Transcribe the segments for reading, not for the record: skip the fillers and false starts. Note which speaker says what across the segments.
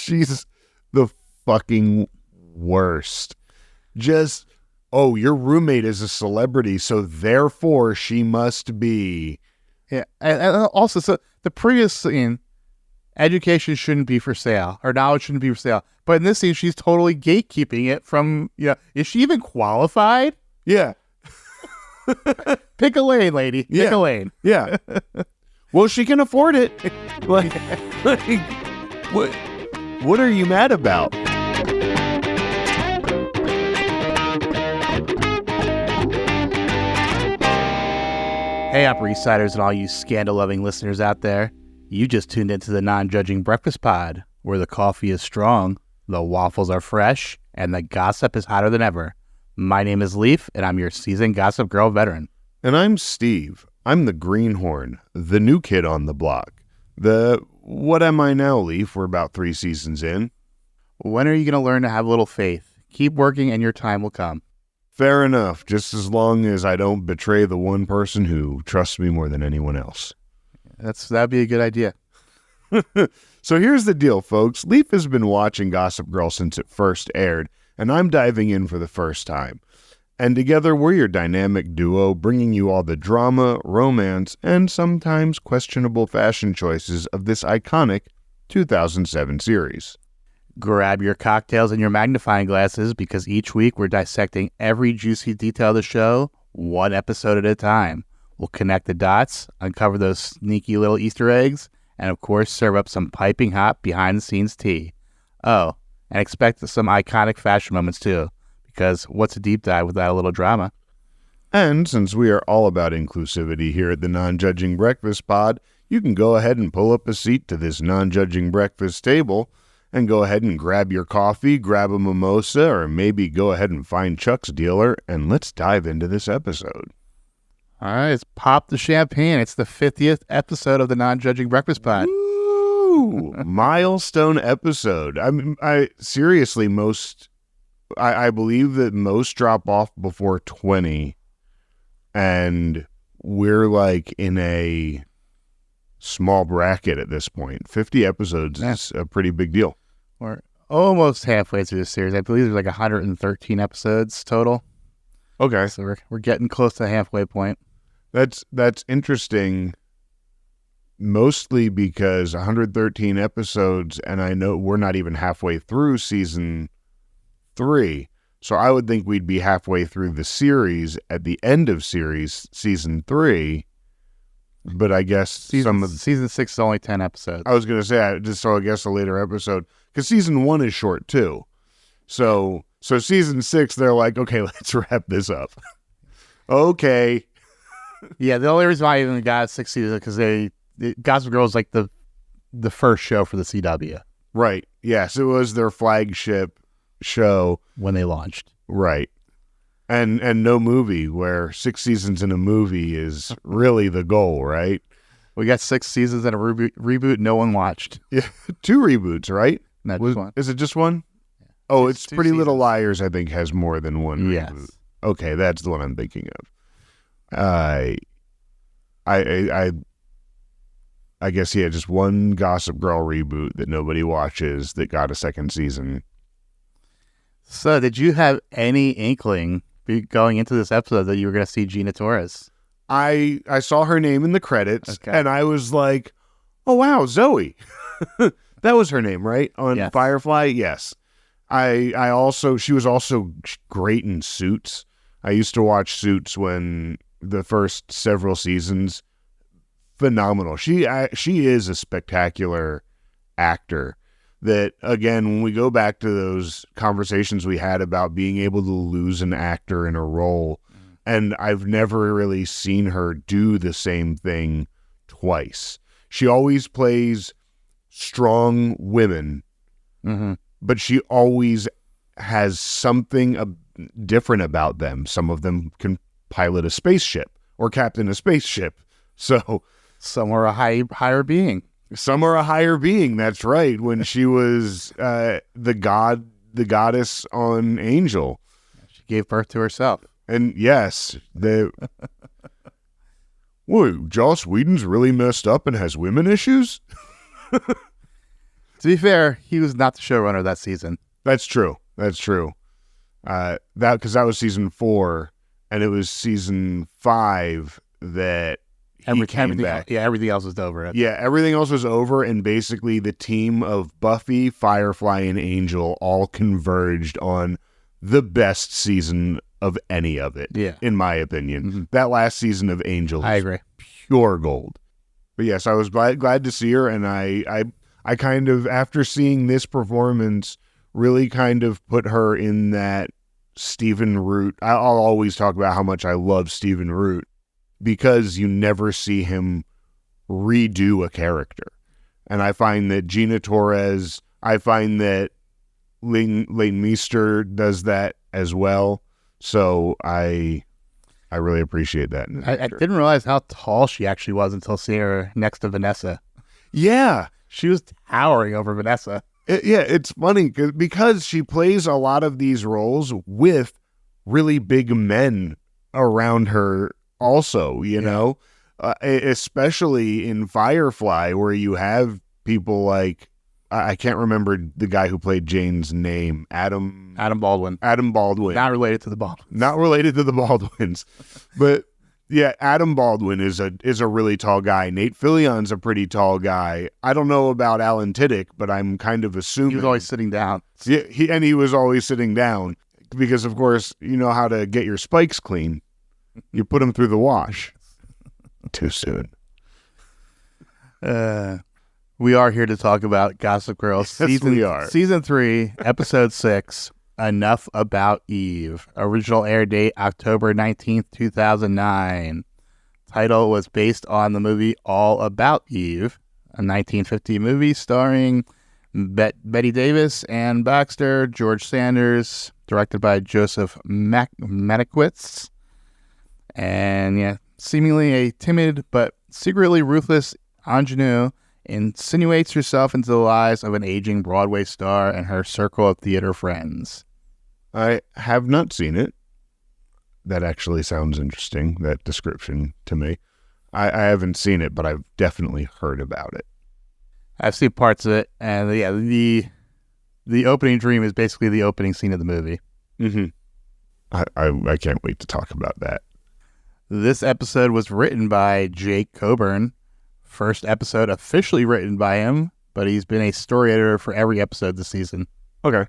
Speaker 1: She's the fucking worst. Just, oh, your roommate is a celebrity, so therefore she must be.
Speaker 2: Yeah, and also, so the previous scene, education shouldn't be for sale, or knowledge shouldn't be for sale. But in this scene, she's totally gatekeeping it from, is she even qualified?
Speaker 1: Yeah.
Speaker 2: Pick a lane, lady. Pick a lane.
Speaker 1: Yeah. Well, she can afford it. Like, what are you mad about?
Speaker 2: Hey, Upper East Siders and all you scandal-loving listeners out there. You just tuned into the Non-Judging Breakfast Pod, where the coffee is strong, the waffles are fresh, and the gossip is hotter than ever. My name is Leif, and I'm your seasoned Gossip Girl veteran.
Speaker 1: And I'm Steve. I'm the greenhorn, the new kid on the block. What am I now, Leif? We're about 3 seasons in.
Speaker 2: When are you going to learn to have a little faith? Keep working and your time will come.
Speaker 1: Fair enough, just as long as I don't betray the one person who trusts me more than anyone else.
Speaker 2: That'd be a good idea.
Speaker 1: So here's the deal, folks. Leif has been watching Gossip Girl since it first aired, and I'm diving in for the first time. And together we're your dynamic duo, bringing you all the drama, romance, and sometimes questionable fashion choices of this iconic 2007 series.
Speaker 2: Grab your cocktails and your magnifying glasses, because each week we're dissecting every juicy detail of the show, one episode at a time. We'll connect the dots, uncover those sneaky little Easter eggs, and of course serve up some piping hot behind-the-scenes tea. Oh, and expect some iconic fashion moments too, because what's a deep dive without a little drama?
Speaker 1: And since we are all about inclusivity here at the Non-Judging Breakfast Pod, you can go ahead and pull up a seat to this non-judging breakfast table and go ahead and grab your coffee, grab a mimosa, or maybe go ahead and find Chuck's dealer, and let's dive into this episode.
Speaker 2: All right, let's pop the champagne. It's the 50th episode of the Non-Judging Breakfast Pod.
Speaker 1: Woo! Milestone episode. I seriously, I believe that most drop off before 20, and we're like in a small bracket at this point. 50 episodes is a pretty big deal.
Speaker 2: We're almost halfway through the series. I believe there's like 113 episodes total.
Speaker 1: Okay.
Speaker 2: So we're getting close to the halfway point.
Speaker 1: That's interesting, mostly because 113 episodes, and I know we're not even halfway through season 3. So I would think we'd be halfway through the series at the end of season 3. But I guess
Speaker 2: season 6 is only 10 episodes.
Speaker 1: I was going to say, I guess a later episode, because season 1 is short too. So season 6, they're like, okay, let's wrap this up. Okay.
Speaker 2: Yeah, the only reason why I even got 6 seasons is because Gossip Girl is like the first show for the CW.
Speaker 1: Right. Yes, it was their flagship show
Speaker 2: when they launched.
Speaker 1: Right. And no movie, where 6 seasons in a movie is really the goal, right?
Speaker 2: We got 6 seasons and a reboot no one watched.
Speaker 1: Yeah, 2 reboots, right?
Speaker 2: No, just one.
Speaker 1: Is it just one? Yeah. Oh, it's Pretty
Speaker 2: seasons.
Speaker 1: Little Liars, I think, has more than one reboot. Okay, that's the one I'm thinking of. I guess, yeah, just one Gossip Girl reboot that nobody watches that got a second season.
Speaker 2: So, did you have any inkling going into this episode that you were going to see Gina Torres?
Speaker 1: I saw her name in the credits, and I was like, oh, wow, Zoe. That was her name, right? On Firefly? Yes. She was also great in Suits. I used to watch Suits when the first several seasons. Phenomenal. She is a spectacular actor. That, again, when we go back to those conversations we had about being able to lose an actor in a role, and I've never really seen her do the same thing twice. She always plays strong women, but she always has something different about them. Some of them can pilot a spaceship or captain a spaceship. So
Speaker 2: some are a higher being.
Speaker 1: Some are a higher being. That's right. When she was the goddess on Angel,
Speaker 2: she gave birth to herself.
Speaker 1: And yes, whoa, Joss Whedon's really messed up and has women issues.
Speaker 2: To be fair, he was not the showrunner that season.
Speaker 1: That's true. Because that was season 4, and it was season 5 that he came back.
Speaker 2: Everything else was over.
Speaker 1: Yeah, everything else was over, and basically the team of Buffy, Firefly, and Angel all converged on the best season of any of it, in my opinion. Mm-hmm. That last season of Angel
Speaker 2: I agree.
Speaker 1: Pure gold. But yes, I was glad to see her, and I kind of, after seeing this performance, really kind of put her in that Stephen Root. I'll always talk about how much I love Stephen Root because you never see him redo a character. And I find that Gina Torres, I find that Leighton Meester does that as well. So I really appreciate that.
Speaker 2: I didn't realize how tall she actually was until seeing her next to Vanessa.
Speaker 1: Yeah.
Speaker 2: She was towering over Vanessa.
Speaker 1: It's funny because she plays a lot of these roles with really big men around her also, you know, especially in Firefly where you have people like, I can't remember the guy who played Jane's name, Adam
Speaker 2: Baldwin. Not related to the Baldwins. But yeah, Adam Baldwin is a really tall guy. Nate Fillion's a pretty tall guy. I don't know about Alan Tiddick, but I'm kind of assuming he was always sitting down.
Speaker 1: Yeah, he was always sitting down because, of course, you know how to get your spikes clean. You put them through the wash. Too soon.
Speaker 2: We are here to talk about Gossip Girl season 3, episode 6. Enough About Eve. Original air date October 19th, 2009. Title was based on the movie All About Eve, a 1950 movie starring Betty Davis, Ann Baxter, George Sanders, directed by Joseph Mankiewicz. And seemingly a timid but secretly ruthless ingenue insinuates herself into the lives of an aging Broadway star and her circle of theater friends.
Speaker 1: I have not seen it. That actually sounds interesting, that description to me. I haven't seen it, but I've definitely heard about it.
Speaker 2: I've seen parts of it, and the opening dream is basically the opening scene of the movie.
Speaker 1: Mm-hmm. I can't wait to talk about that.
Speaker 2: This episode was written by Jake Coburn. First episode officially written by him, but he's been a story editor for every episode this season.
Speaker 1: Okay.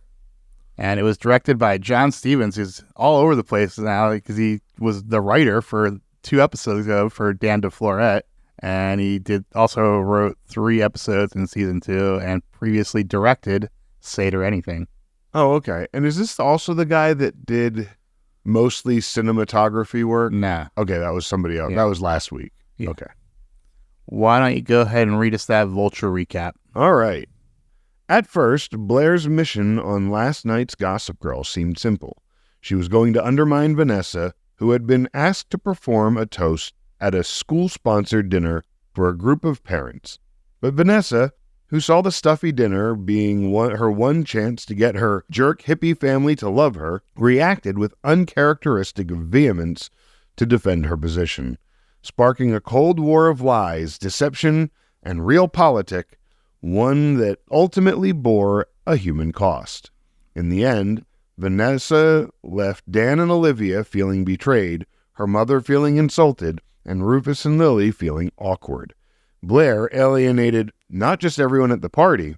Speaker 2: And it was directed by John Stevens, who's all over the place now because he was the writer for 2 episodes ago for Dan DeFlorette. And he also wrote 3 episodes in season 2 and previously directed Say It or Anything.
Speaker 1: Oh, okay. And is this also the guy that did mostly cinematography work?
Speaker 2: Nah.
Speaker 1: Okay, that was somebody else. Yeah. That was last week. Yeah. Okay.
Speaker 2: Why don't you go ahead and read us that Vulture recap?
Speaker 1: All right. At first, Blair's mission on last night's Gossip Girl seemed simple. She was going to undermine Vanessa, who had been asked to perform a toast at a school-sponsored dinner for a group of parents. But Vanessa, who saw the stuffy dinner being her one chance to get her jerk hippie family to love her, reacted with uncharacteristic vehemence to defend her position, sparking a cold war of lies, deception, and realpolitik, one that ultimately bore a human cost. In the end, Vanessa left Dan and Olivia feeling betrayed, her mother feeling insulted, and Rufus and Lily feeling awkward. Blair alienated not just everyone at the party,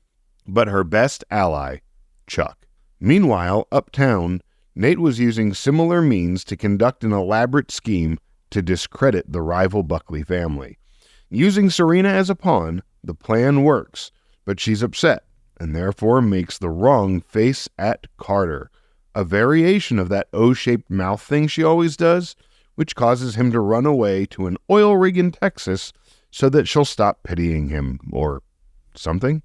Speaker 1: but her best ally, Chuck. Meanwhile, uptown, Nate was using similar means to conduct an elaborate scheme to discredit the rival Buckley family. Using Serena as a pawn, the plan works, but she's upset and therefore makes the wrong face at Carter, a variation of that O-shaped mouth thing she always does, which causes him to run away to an oil rig in Texas so that she'll stop pitying him, or something.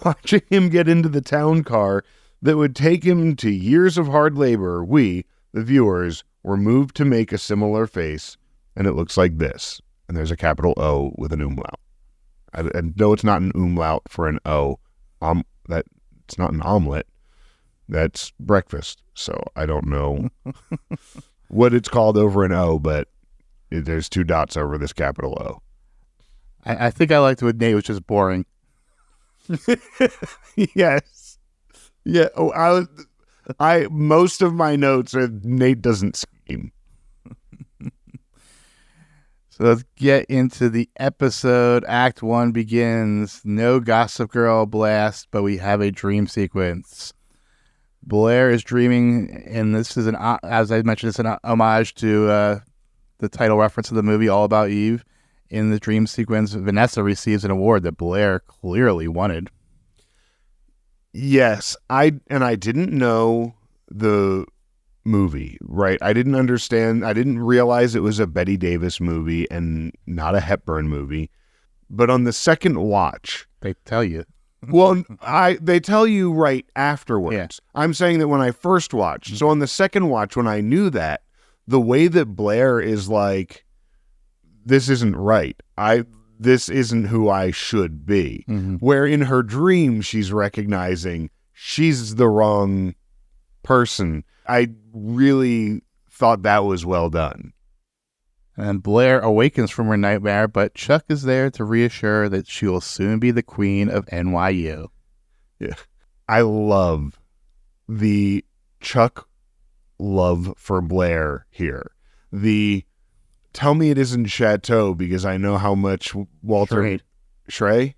Speaker 1: Watching him get into the town car that would take him to years of hard labor, we, the viewers, were moved to make a similar face, and it looks like this. And there's a capital O with an umlaut. I know it's not an umlaut for an O. That it's not an omelet. That's breakfast. So I don't know what it's called over an O, but there's 2 dots over this capital O.
Speaker 2: I think I liked it with Nate, which is boring.
Speaker 1: Yes. Yeah. Oh, most of my notes are Nate doesn't scheme.
Speaker 2: So let's get into the episode. Act 1 begins. No Gossip Girl blast, but we have a dream sequence. Blair is dreaming, and this is as I mentioned, it's an homage to the title reference of the movie, All About Eve. In the dream sequence, Vanessa receives an award that Blair clearly wanted.
Speaker 1: Yes, I didn't know the movie, right? I didn't understand. I didn't realize it was a Bette Davis movie and not a Hepburn movie. But on the second watch,
Speaker 2: they tell you.
Speaker 1: Well, they tell you right afterwards. Yeah. I'm saying that when I first watched. So on the second watch, when I knew that, the way that Blair is like, this isn't right. This isn't who I should be. Mm-hmm. Where in her dream, she's recognizing she's the wrong person. I really thought that was well done.
Speaker 2: And Blair awakens from her nightmare, but Chuck is there to reassure that she will soon be the queen of NYU.
Speaker 1: Yeah. I love the Chuck love for Blair here. The tell me it isn't Chateau because I know how much Walter... Charade.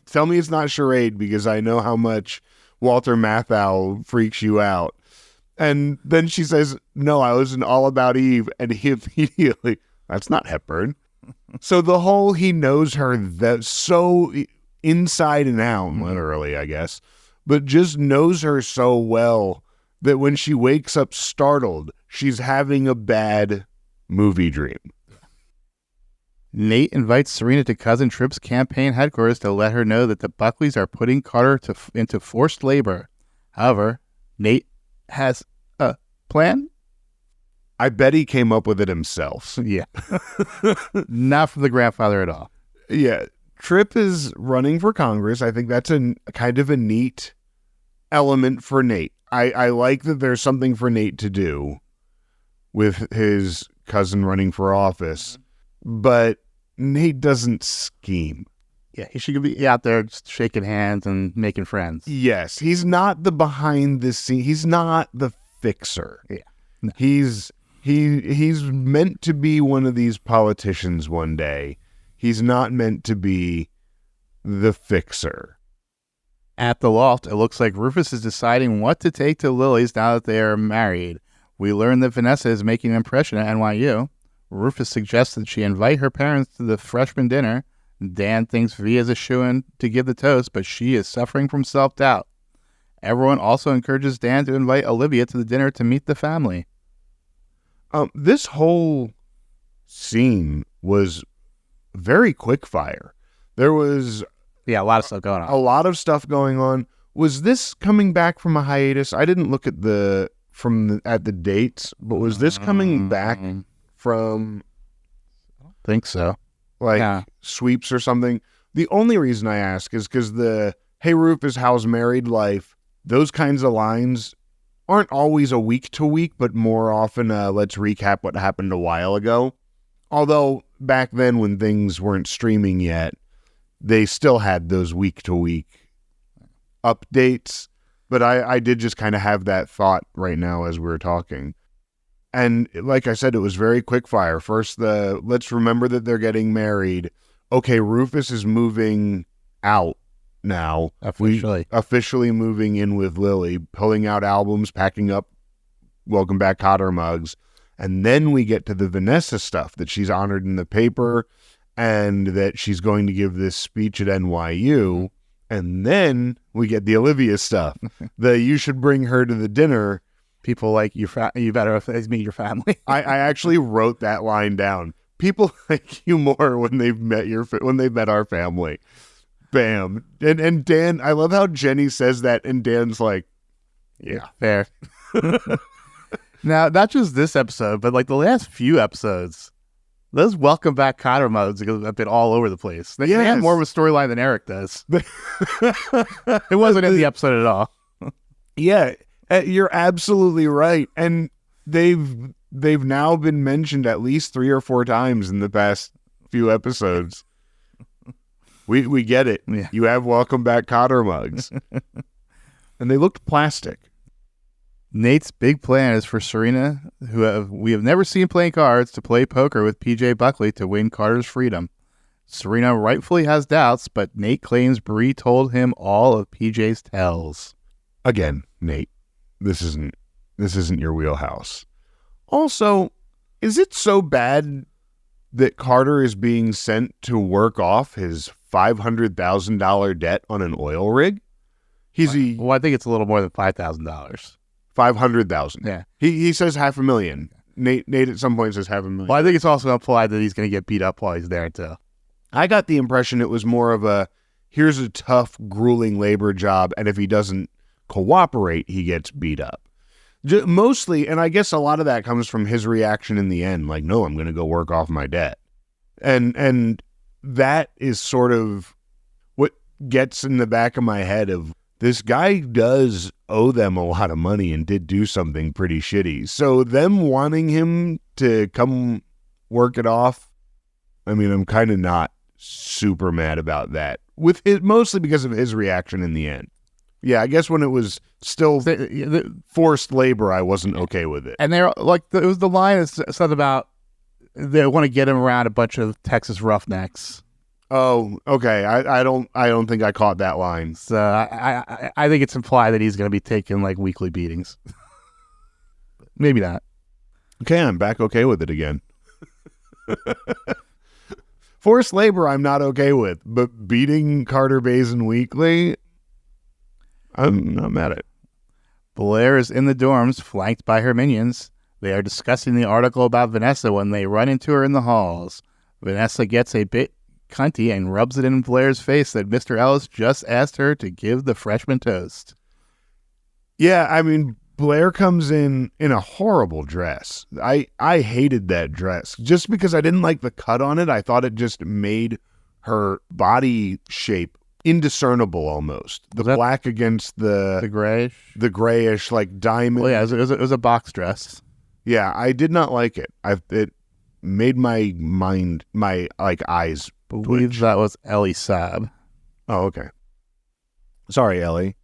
Speaker 1: Tell me it's not charade because I know how much Walter Matthau freaks you out. And then she says, no, I was in All About Eve. And he immediately, that's not Hepburn. So the whole, he knows her that so inside and out, literally, I guess, but just knows her so well that when she wakes up startled, she's having a bad movie dream.
Speaker 2: Nate invites Serena to Cousin Tripp's campaign headquarters to let her know that the Buckleys are putting Carter into forced labor. However, Nate has a plan?
Speaker 1: I bet he came up with it himself.
Speaker 2: Yeah. Not from the grandfather at all.
Speaker 1: Yeah. Tripp is running for Congress. I think that's a kind of a neat element for Nate. I like that there's something for Nate to do with his cousin running for office, but Nate doesn't scheme.
Speaker 2: Yeah, he should be out there just shaking hands and making friends.
Speaker 1: Yes, he's not the behind the scene. He's not the fixer.
Speaker 2: Yeah, no.
Speaker 1: He's meant to be one of these politicians one day. He's not meant to be the fixer.
Speaker 2: At the loft, it looks like Rufus is deciding what to take to Lily's now that they are married. We learn that Vanessa is making an impression at NYU. Rufus suggests that she invite her parents to the freshman dinner. Dan thinks V is a shoo-in to give the toast, but she is suffering from self-doubt. Everyone also encourages Dan to invite Olivia to the dinner to meet the family.
Speaker 1: This whole scene was very quick fire. There was...
Speaker 2: Yeah, a lot of stuff going on.
Speaker 1: A lot of stuff going on. Was this coming back from a hiatus? I didn't look at the dates, but was this coming back from...
Speaker 2: I don't think so.
Speaker 1: Sweeps or something? The only reason I ask is because the, hey, Rufus, how's married life? Those kinds of lines aren't always a week to week, but more often let's recap what happened a while ago. Although back then when things weren't streaming yet, they still had those week to week updates. But I did just kind of have that thought right now as we were talking. And like I said, it was very quick fire. First, let's remember that they're getting married. Okay, Rufus is moving out now. Officially moving in with Lily, pulling out albums, packing up Welcome Back Cotter mugs. And then we get to the Vanessa stuff, that she's honored in the paper and that she's going to give this speech at NYU. And then we get the Olivia stuff. You should bring her to the dinner.
Speaker 2: People like you better meet your family.
Speaker 1: I actually wrote that line down. People like you more when they've met our family. Bam. And Dan, I love how Jenny says that, and Dan's like, yeah,
Speaker 2: fair. Now, not just this episode, but like the last few episodes, those Welcome Back Cotter modes have been all over the place. They have more of a storyline than Eric does. It wasn't in the episode at all.
Speaker 1: Yeah. You're absolutely right. And they've now been mentioned at least 3 or 4 times in the past few episodes. We get it. Yeah. You have welcome back Cotter mugs. And they looked plastic.
Speaker 2: Nate's big plan is for Serena, who we have never seen playing cards, to play poker with PJ Buckley to win Carter's freedom. Serena rightfully has doubts, but Nate claims Bree told him all of PJ's tells.
Speaker 1: Again, Nate, this isn't your wheelhouse. Also, is it so bad that Carter is being sent to work off his $500,000 debt on an oil rig?
Speaker 2: Well, I think it's a little more than $5,000.
Speaker 1: 500,000.
Speaker 2: Yeah.
Speaker 1: He says $500,000. Nate at some point says $500,000.
Speaker 2: Well, I think it's also implied that he's going to get beat up while he's there too.
Speaker 1: I got the impression it was more of a, here's a tough, grueling labor job, and if he doesn't cooperate, he gets beat up. Mostly, and I guess a lot of that comes from his reaction in the end, like, no, I'm going to go work off my debt. And that is sort of what gets in the back of my head of, this guy does owe them a lot of money and did do something pretty shitty. So them wanting him to come work it off, I mean, I'm kind of not super mad about that. With it, mostly because of his reaction in the end. Yeah, I guess when it was still forced labor, I wasn't okay with it.
Speaker 2: And they're like, it was the line is something about they want to get him around a bunch of Texas roughnecks.
Speaker 1: Oh, okay. I don't think I caught that line.
Speaker 2: So I think it's implied that he's going to be taking like weekly beatings. Maybe not.
Speaker 1: Okay, I'm back okay with it again. Forced labor, I'm not okay with, but beating Carter Bazin weekly, I'm not mad at it.
Speaker 2: Blair is in the dorms, flanked by her minions. They are discussing the article about Vanessa when they run into her in the halls. Vanessa gets a bit cunty and rubs it in Blair's face that Mr. Ellis just asked her to give the freshman toast.
Speaker 1: Yeah, I mean, Blair comes in a horrible dress. I hated that dress. Just because I didn't like the cut on it, I thought it just made her body shape indiscernible almost. The black against the grayish like diamond.
Speaker 2: Well, yeah, it was a box dress.
Speaker 1: Yeah, I did not like it. It made my mind, my like eyes
Speaker 2: believe
Speaker 1: twitch.
Speaker 2: That was Ellie Saab.
Speaker 1: Oh, okay. Sorry, Ellie.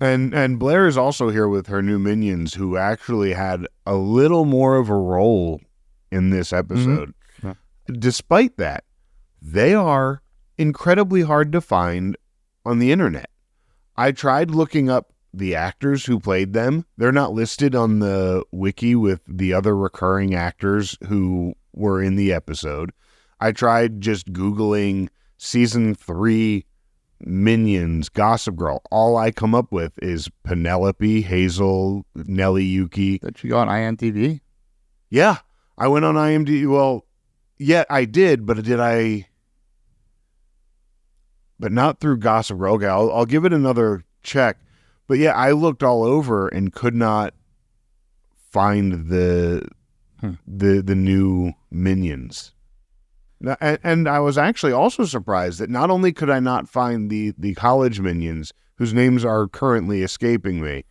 Speaker 1: And Blair is also here with her new minions, who actually had a little more of a role in this episode. Mm-hmm. Yeah. Despite that, they are incredibly hard to find on the internet. I tried looking up the actors who played them. They're not listed on the wiki with the other recurring actors who were in the episode. I tried just Googling season 3 Minions, Gossip Girl. All I come up with is Penelope, Hazel, Nelly Yuki.
Speaker 2: Did you go on IMDb?
Speaker 1: Yeah, I went on IMDb. Well, yeah, I did, but not through Gossip Girl. Okay, I'll give it another check. But yeah, I looked all over and could not find the new Minions. And I was actually also surprised that not only could I not find the college Minions, whose names are currently escaping me.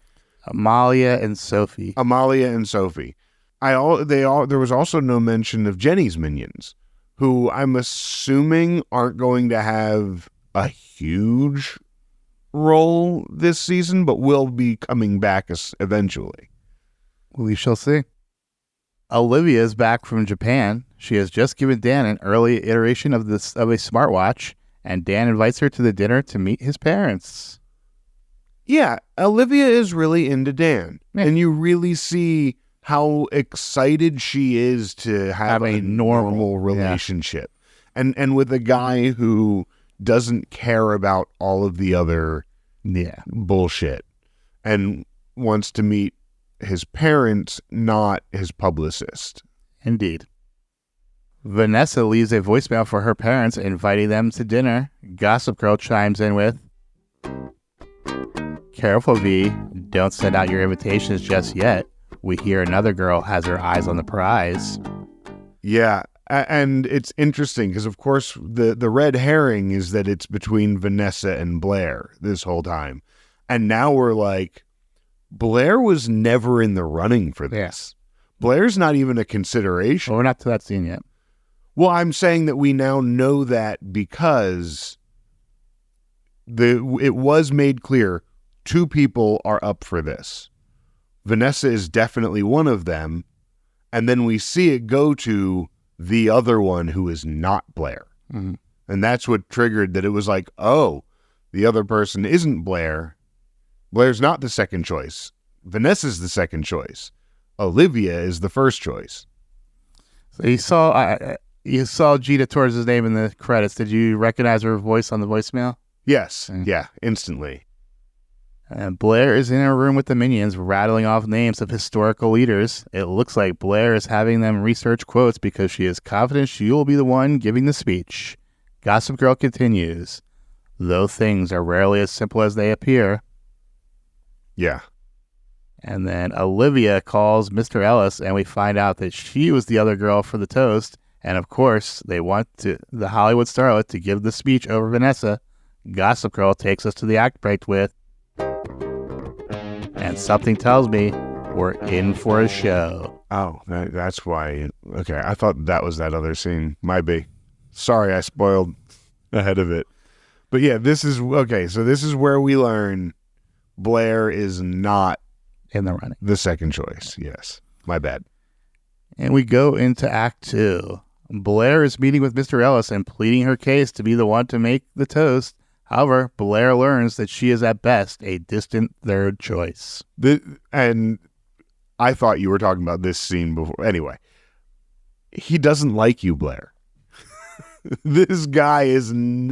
Speaker 2: Amalia and Sophie.
Speaker 1: There was also no mention of Jenny's Minions, who I'm assuming aren't going to have a huge role this season, but will be coming back eventually.
Speaker 2: We shall see. Olivia is back from Japan. She has just given Dan an early iteration of a smartwatch, and Dan invites her to the dinner to meet his parents.
Speaker 1: Yeah, Olivia is really into Dan, and you really see how excited she is to have a normal relationship, and with a guy who doesn't care about all of the other bullshit and wants to meet his parents, not his publicist.
Speaker 2: Indeed. Vanessa leaves a voicemail for her parents inviting them to dinner. Gossip Girl chimes in with, "Careful, V. Don't send out your invitations just yet. We hear another girl has her eyes on the prize."
Speaker 1: Yeah, and it's interesting because, of course, the red herring is that it's between Vanessa and Blair this whole time. And now we're like, Blair was never in the running for this.
Speaker 2: Yeah.
Speaker 1: Blair's not even a consideration.
Speaker 2: Well, we're not to that scene yet.
Speaker 1: Well, I'm saying that we now know that because it was made clear 2 people are up for this. Vanessa is definitely one of them, and then we see it go to the other one who is not Blair.
Speaker 2: Mm-hmm.
Speaker 1: And that's what triggered that. It was like, oh, the other person isn't Blair. Blair's not the second choice. Vanessa's the second choice. Olivia is the first choice.
Speaker 2: So you saw Gita Torres' name in the credits. Did you recognize her voice on the voicemail?
Speaker 1: Yes. Yeah, instantly.
Speaker 2: And Blair is in a room with the minions, rattling off names of historical leaders. It looks like Blair is having them research quotes because she is confident she will be the one giving the speech. Gossip Girl continues. Though things are rarely as simple as they appear.
Speaker 1: Yeah.
Speaker 2: And then Olivia calls Mr. Ellis, and we find out that she was the other girl for the toast. And of course, they want the Hollywood starlet to give the speech over Vanessa. Gossip Girl takes us to the act break with, and something tells me we're in for a show.
Speaker 1: Oh, that's why. Okay, I thought that was that other scene. Might be. Sorry, I spoiled ahead of it. But yeah, this is where we learn Blair is not
Speaker 2: in the running.
Speaker 1: The second choice, yes. My bad.
Speaker 2: And we go into Act 2. Blair is meeting with Mr. Ellis and pleading her case to be the one to make the toast. However, Blair learns that she is at best a distant third choice.
Speaker 1: And I thought you were talking about this scene before. Anyway, he doesn't like you, Blair. This guy is in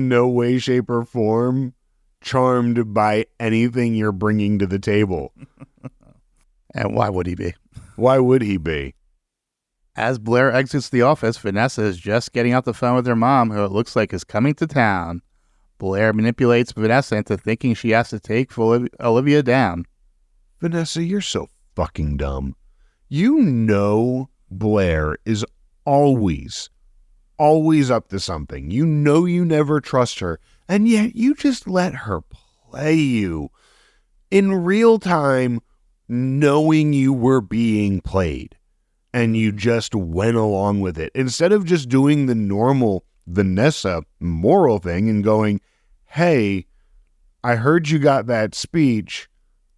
Speaker 1: no way, shape, or form charmed by anything you're bringing to the table.
Speaker 2: And why would he be?
Speaker 1: Why would he be?
Speaker 2: As Blair exits the office, Vanessa is just getting off the phone with her mom, who it looks like is coming to town. Blair manipulates Vanessa into thinking she has to take Olivia down.
Speaker 1: Vanessa, you're so fucking dumb. You know Blair is always up to something. You know you never trust her, and yet you just let her play you in real time, knowing you were being played, and you just went along with it. Instead of just doing the normal Vanessa moral thing and going, hey, I heard you got that speech.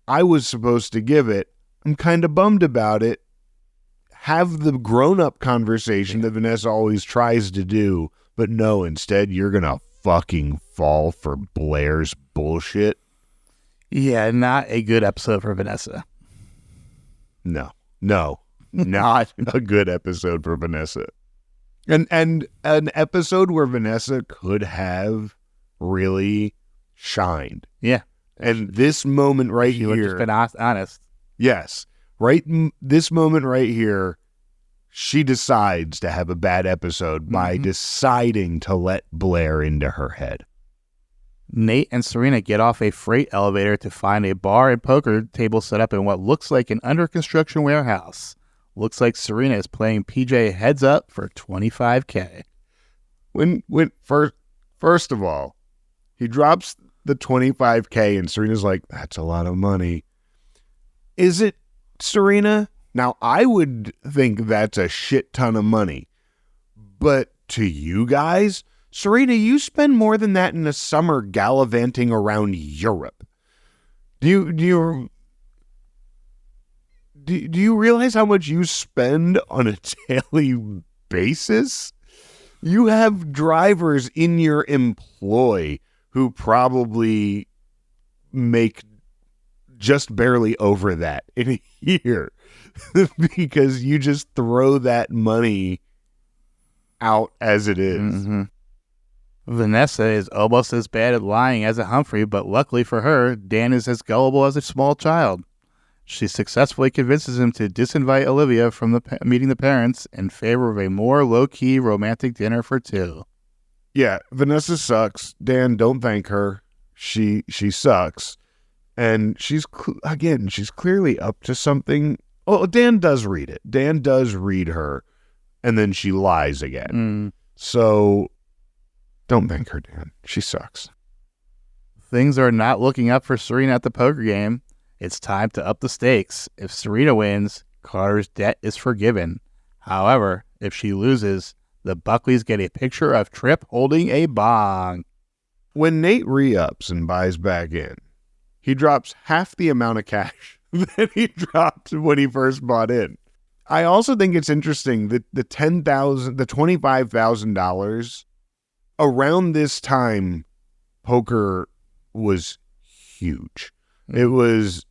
Speaker 1: I was supposed to give it. I'm kind of bummed about it. Have the grown-up conversation that Vanessa always tries to do, but no, instead you're going to fucking fall for Blair's bullshit.
Speaker 2: Yeah, not a good episode for Vanessa.
Speaker 1: No, not a good episode for Vanessa. And an episode where Vanessa could have really shined.
Speaker 2: Yeah.
Speaker 1: And this moment right here.
Speaker 2: She would have just been honest.
Speaker 1: Yes. Right, this moment right here, she decides to have a bad episode by deciding to let Blair into her head.
Speaker 2: Nate and Serena get off a freight elevator to find a bar and poker table set up in what looks like an under-construction warehouse. Looks like Serena is playing PJ heads up for $25K.
Speaker 1: When first of all, he drops the $25K and Serena's like, that's a lot of money. Is it, Serena? Now, I would think that's a shit ton of money. But to you guys, Serena, you spend more than that in a summer gallivanting around Europe. Do you realize how much you spend on a daily basis? You have drivers in your employ who probably make just barely over that in a year because you just throw that money out as it is.
Speaker 2: Mm-hmm. Vanessa is almost as bad at lying as a Humphrey, but luckily for her, Dan is as gullible as a small child. She successfully convinces him to disinvite Olivia from meeting the parents in favor of a more low-key romantic dinner for two.
Speaker 1: Yeah, Vanessa sucks. Dan, don't thank her. She sucks. And she's clearly up to something. Oh, Dan does read it. Dan does read her, and then she lies again. So don't thank her, Dan. She sucks.
Speaker 2: Things are not looking up for Serena at the poker game. It's time to up the stakes. If Serena wins, Carter's debt is forgiven. However, if she loses, the Buckleys get a picture of Tripp holding a bong.
Speaker 1: When Nate re-ups and buys back in, he drops half the amount of cash that he dropped when he first bought in. I also think it's interesting that the $25,000 around this time, poker was huge. It was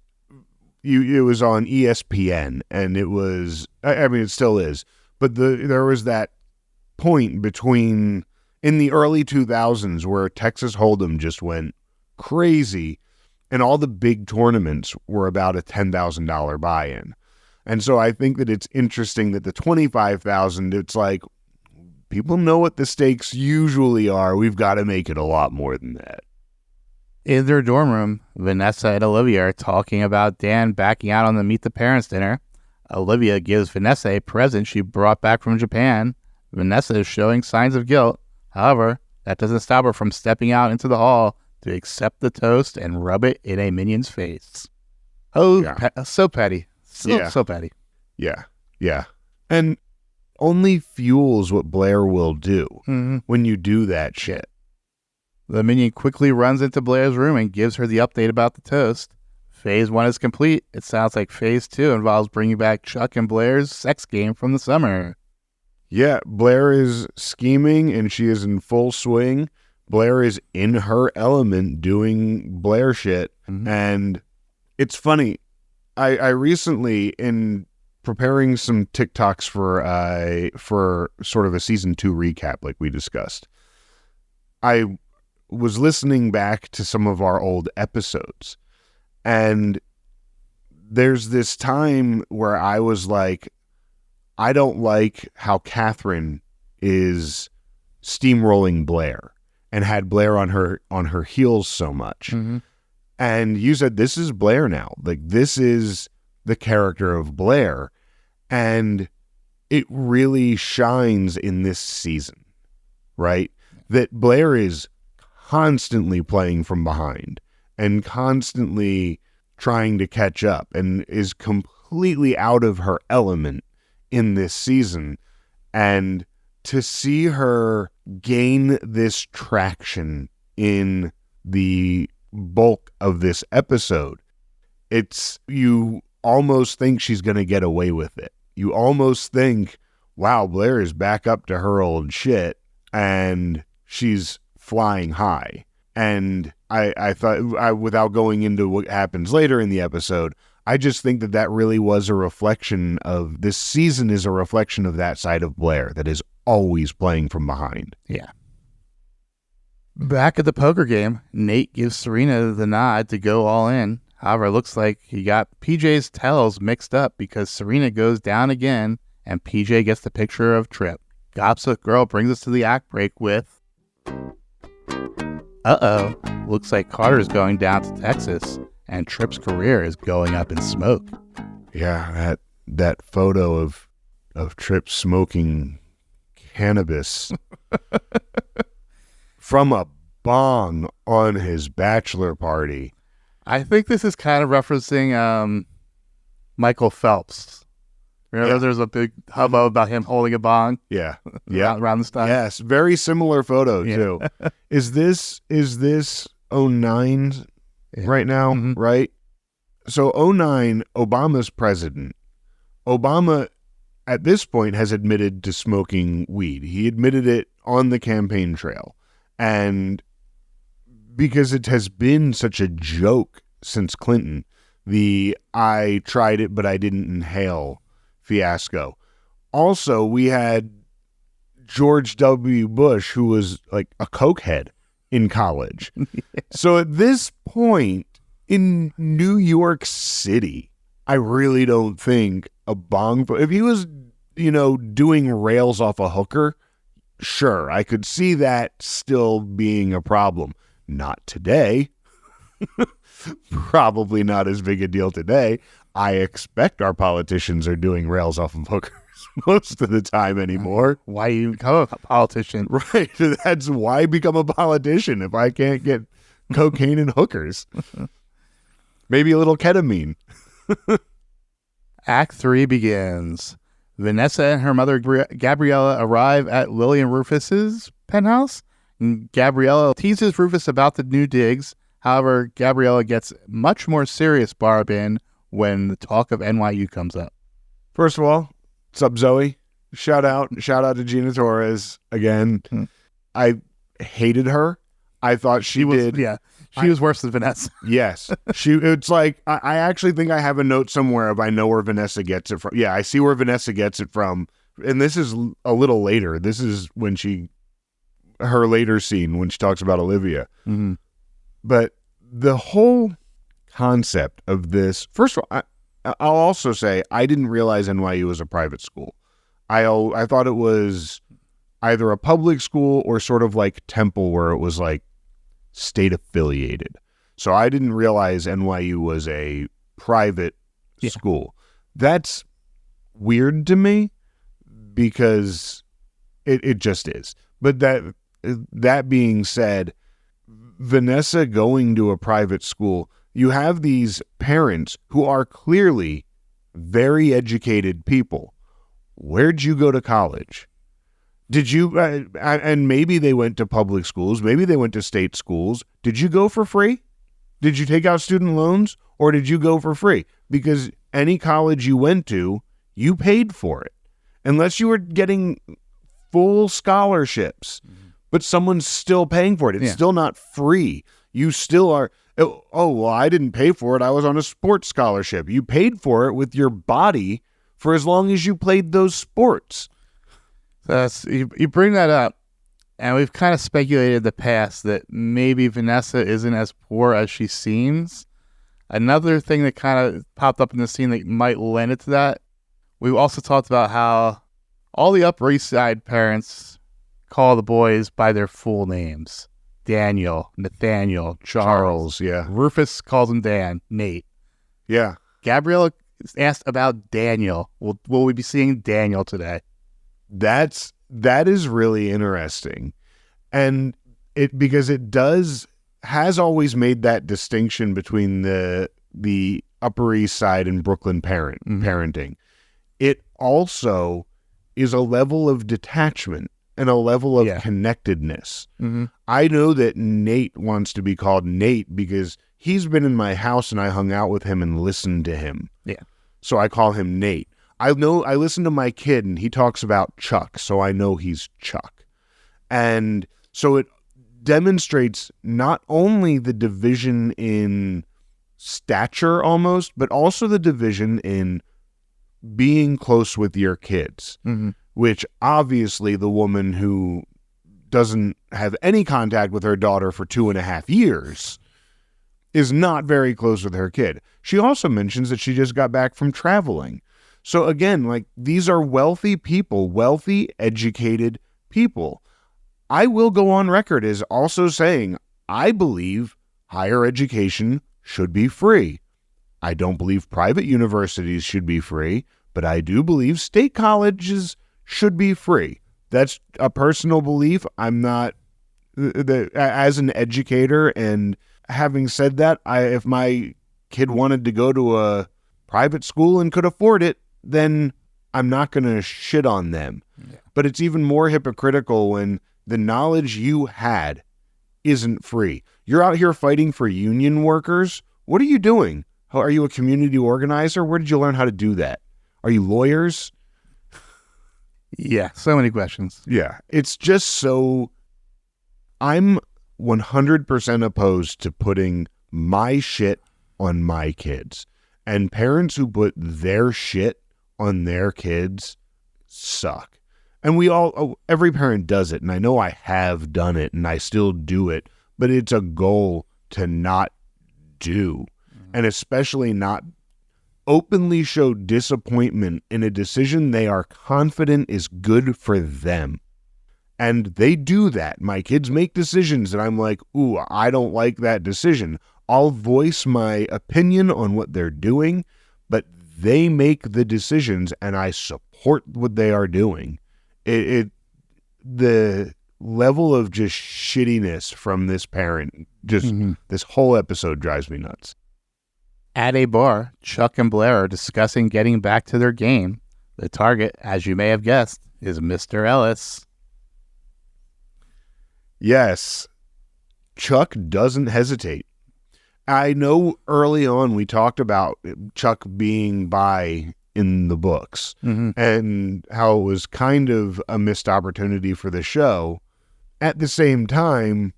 Speaker 1: on ESPN, and it was, I mean, it still is, but there was that point between in the early 2000s where Texas Hold'em just went crazy, and all the big tournaments were about a $10,000 buy-in. And so I think that it's interesting that the $25,000, it's like, people know what the stakes usually are. We've got to make it a lot more than that.
Speaker 2: In their dorm room, Vanessa and Olivia are talking about Dan backing out on the Meet the Parents dinner. Olivia gives Vanessa a present she brought back from Japan. Vanessa is showing signs of guilt. However, that doesn't stop her from stepping out into the hall to accept the toast and rub it in a minion's face. Oh, yeah. So petty. So petty.
Speaker 1: Yeah. And only fuels what Blair will do when you do that shit.
Speaker 2: The minion quickly runs into Blair's room and gives her the update about the toast. Phase 1 is complete. It sounds like Phase 2 involves bringing back Chuck and Blair's sex game from the summer.
Speaker 1: Yeah, Blair is scheming and she is in full swing. Blair is in her element doing Blair shit. And it's funny. I recently, in preparing some TikToks for sort of a season 2 recap like we discussed, I was listening back to some of our old episodes, and there's this time where I was like, I don't like how Catherine is steamrolling Blair and had Blair on her heels so much. And you said, this is Blair now. Like, this is the character of Blair. And it really shines in this season, right? That Blair is constantly playing from behind and constantly trying to catch up and is completely out of her element in this season. And to see her gain this traction in the bulk of this episode, you almost think she's going to get away with it. You almost think, wow, Blair is back up to her old shit and she's flying high. And I thought, without going into what happens later in the episode, I just think that really was a reflection of, this season is a reflection of that side of Blair that is always playing from behind.
Speaker 2: Yeah. Back at the poker game, Nate gives Serena the nod to go all in. However, it looks like he got PJ's tells mixed up because Serena goes down again and PJ gets the picture of Tripp. Gossip Girl brings us to the act break with, looks like Carter's going down to Texas and Tripp's career is going up in smoke.
Speaker 1: Yeah, that photo of Tripp smoking cannabis from a bong on his bachelor party.
Speaker 2: I think this is kind of referencing Michael Phelps. Remember, there's a big hubbub about him holding a bong.
Speaker 1: Yeah,
Speaker 2: around this time.
Speaker 1: Yes, very similar photo too. Is this 09 right now? Right. So 09, Obama's president. Obama at this point has admitted to smoking weed. He admitted it on the campaign trail, and because it has been such a joke since Clinton, the I tried it but I didn't inhale fiasco. Also, we had George W. Bush, who was like a cokehead in college. So at this point in New York City, I really don't think a bong, if he was, doing rails off a hooker, sure, I could see that still being a problem. Not today. Probably not as big a deal today. I expect our politicians are doing rails off of hookers most of the time anymore.
Speaker 2: Why you become a politician?
Speaker 1: Right. That's why I become a politician if I can't get cocaine and hookers. Maybe a little ketamine.
Speaker 2: Act 3 begins. Vanessa and her mother, Gabriella, arrive at Lily and Rufus's penthouse. And Gabriella teases Rufus about the new digs. However, Gabriella gets much more serious barb in when the talk of NYU comes up.
Speaker 1: First of all, what's up, Zoe? Shout out to Gina Torres again. I hated her. I thought she did.
Speaker 2: Yeah, she was worse than Vanessa.
Speaker 1: Yes. It's like, I actually think I have a note somewhere of I know where Vanessa gets it from. Yeah, I see where Vanessa gets it from. And this is a little later. This is when her later scene when she talks about Olivia.
Speaker 2: Mm-hmm.
Speaker 1: But the whole concept of this, first of all, I'll also say I didn't realize NYU was a private school. I thought it was either a public school or sort of like Temple, where it was like state affiliated. So I didn't realize NYU was a private school. That's weird to me because it just is. But that being said, Vanessa going to a private school, you have these parents who are clearly very educated people. Where'd you go to college? Did you, and maybe they went to public schools, maybe they went to state schools. Did you go for free? Did you take out student loans, or did you go for free? Because any college you went to, you paid for it. Unless you were getting full scholarships, but someone's still paying for it. It's still not free. You still are, oh, well, I didn't pay for it. I was on a sports scholarship. You paid for it with your body for as long as you played those sports.
Speaker 2: You bring that up, and we've kind of speculated in the past that maybe Vanessa isn't as poor as she seems. Another thing that kind of popped up in the scene that might lend it to that, we've also talked about how all the Upper East Side parents call the boys by their full names. Daniel, Nathaniel, Charles.
Speaker 1: Yeah.
Speaker 2: Rufus calls him Dan, Nate.
Speaker 1: Yeah.
Speaker 2: Gabriella asked about Daniel. Will we be seeing Daniel today?
Speaker 1: That is really interesting. And because it has always made that distinction between the Upper East Side and Brooklyn parenting. It also is a level of detachment and a level of connectedness. I know that Nate wants to be called Nate because he's been in my house and I hung out with him and listened to him.
Speaker 2: Yeah.
Speaker 1: So I call him Nate. I listen to my kid and he talks about Chuck, so I know he's Chuck. And so it demonstrates not only the division in stature almost, but also the division in being close with your kids, which obviously the woman who doesn't have any contact with her daughter for 2.5 years is not very close with her kid. She also mentions that she just got back from traveling. So again, like, these are wealthy people, wealthy, educated people. I will go on record as also saying, I believe higher education should be free. I don't believe private universities should be free, but I do believe state colleges should be free. That's a personal belief. I'm not, as an educator, and having said that, if my kid wanted to go to a private school and could afford it, then I'm not going to shit on them. Yeah. But it's even more hypocritical when the knowledge you had isn't free. You're out here fighting for union workers. What are you doing? Are you a community organizer? Where did you learn how to do that? Are you lawyers?
Speaker 2: Yeah, so many questions.
Speaker 1: Yeah, it's just so... I'm 100% opposed to putting my shit on my kids. And parents who put their shit on their kids suck. And every parent does it, and I know I have done it, and I still do it, but it's a goal to not do, and especially not openly show disappointment in a decision they are confident is good for them. And they do that. My kids make decisions that I'm like, ooh, I don't like that decision. I'll voice my opinion on what they're doing, but they make the decisions and I support what they are doing. The level of just shittiness from this parent, this whole episode drives me nuts.
Speaker 2: At a bar, Chuck and Blair are discussing getting back to their game. The target, as you may have guessed, is Mr. Ellis.
Speaker 1: Yes. Chuck doesn't hesitate. I know early on we talked about Chuck being bi in the books and how it was kind of a missed opportunity for the show. At the same time,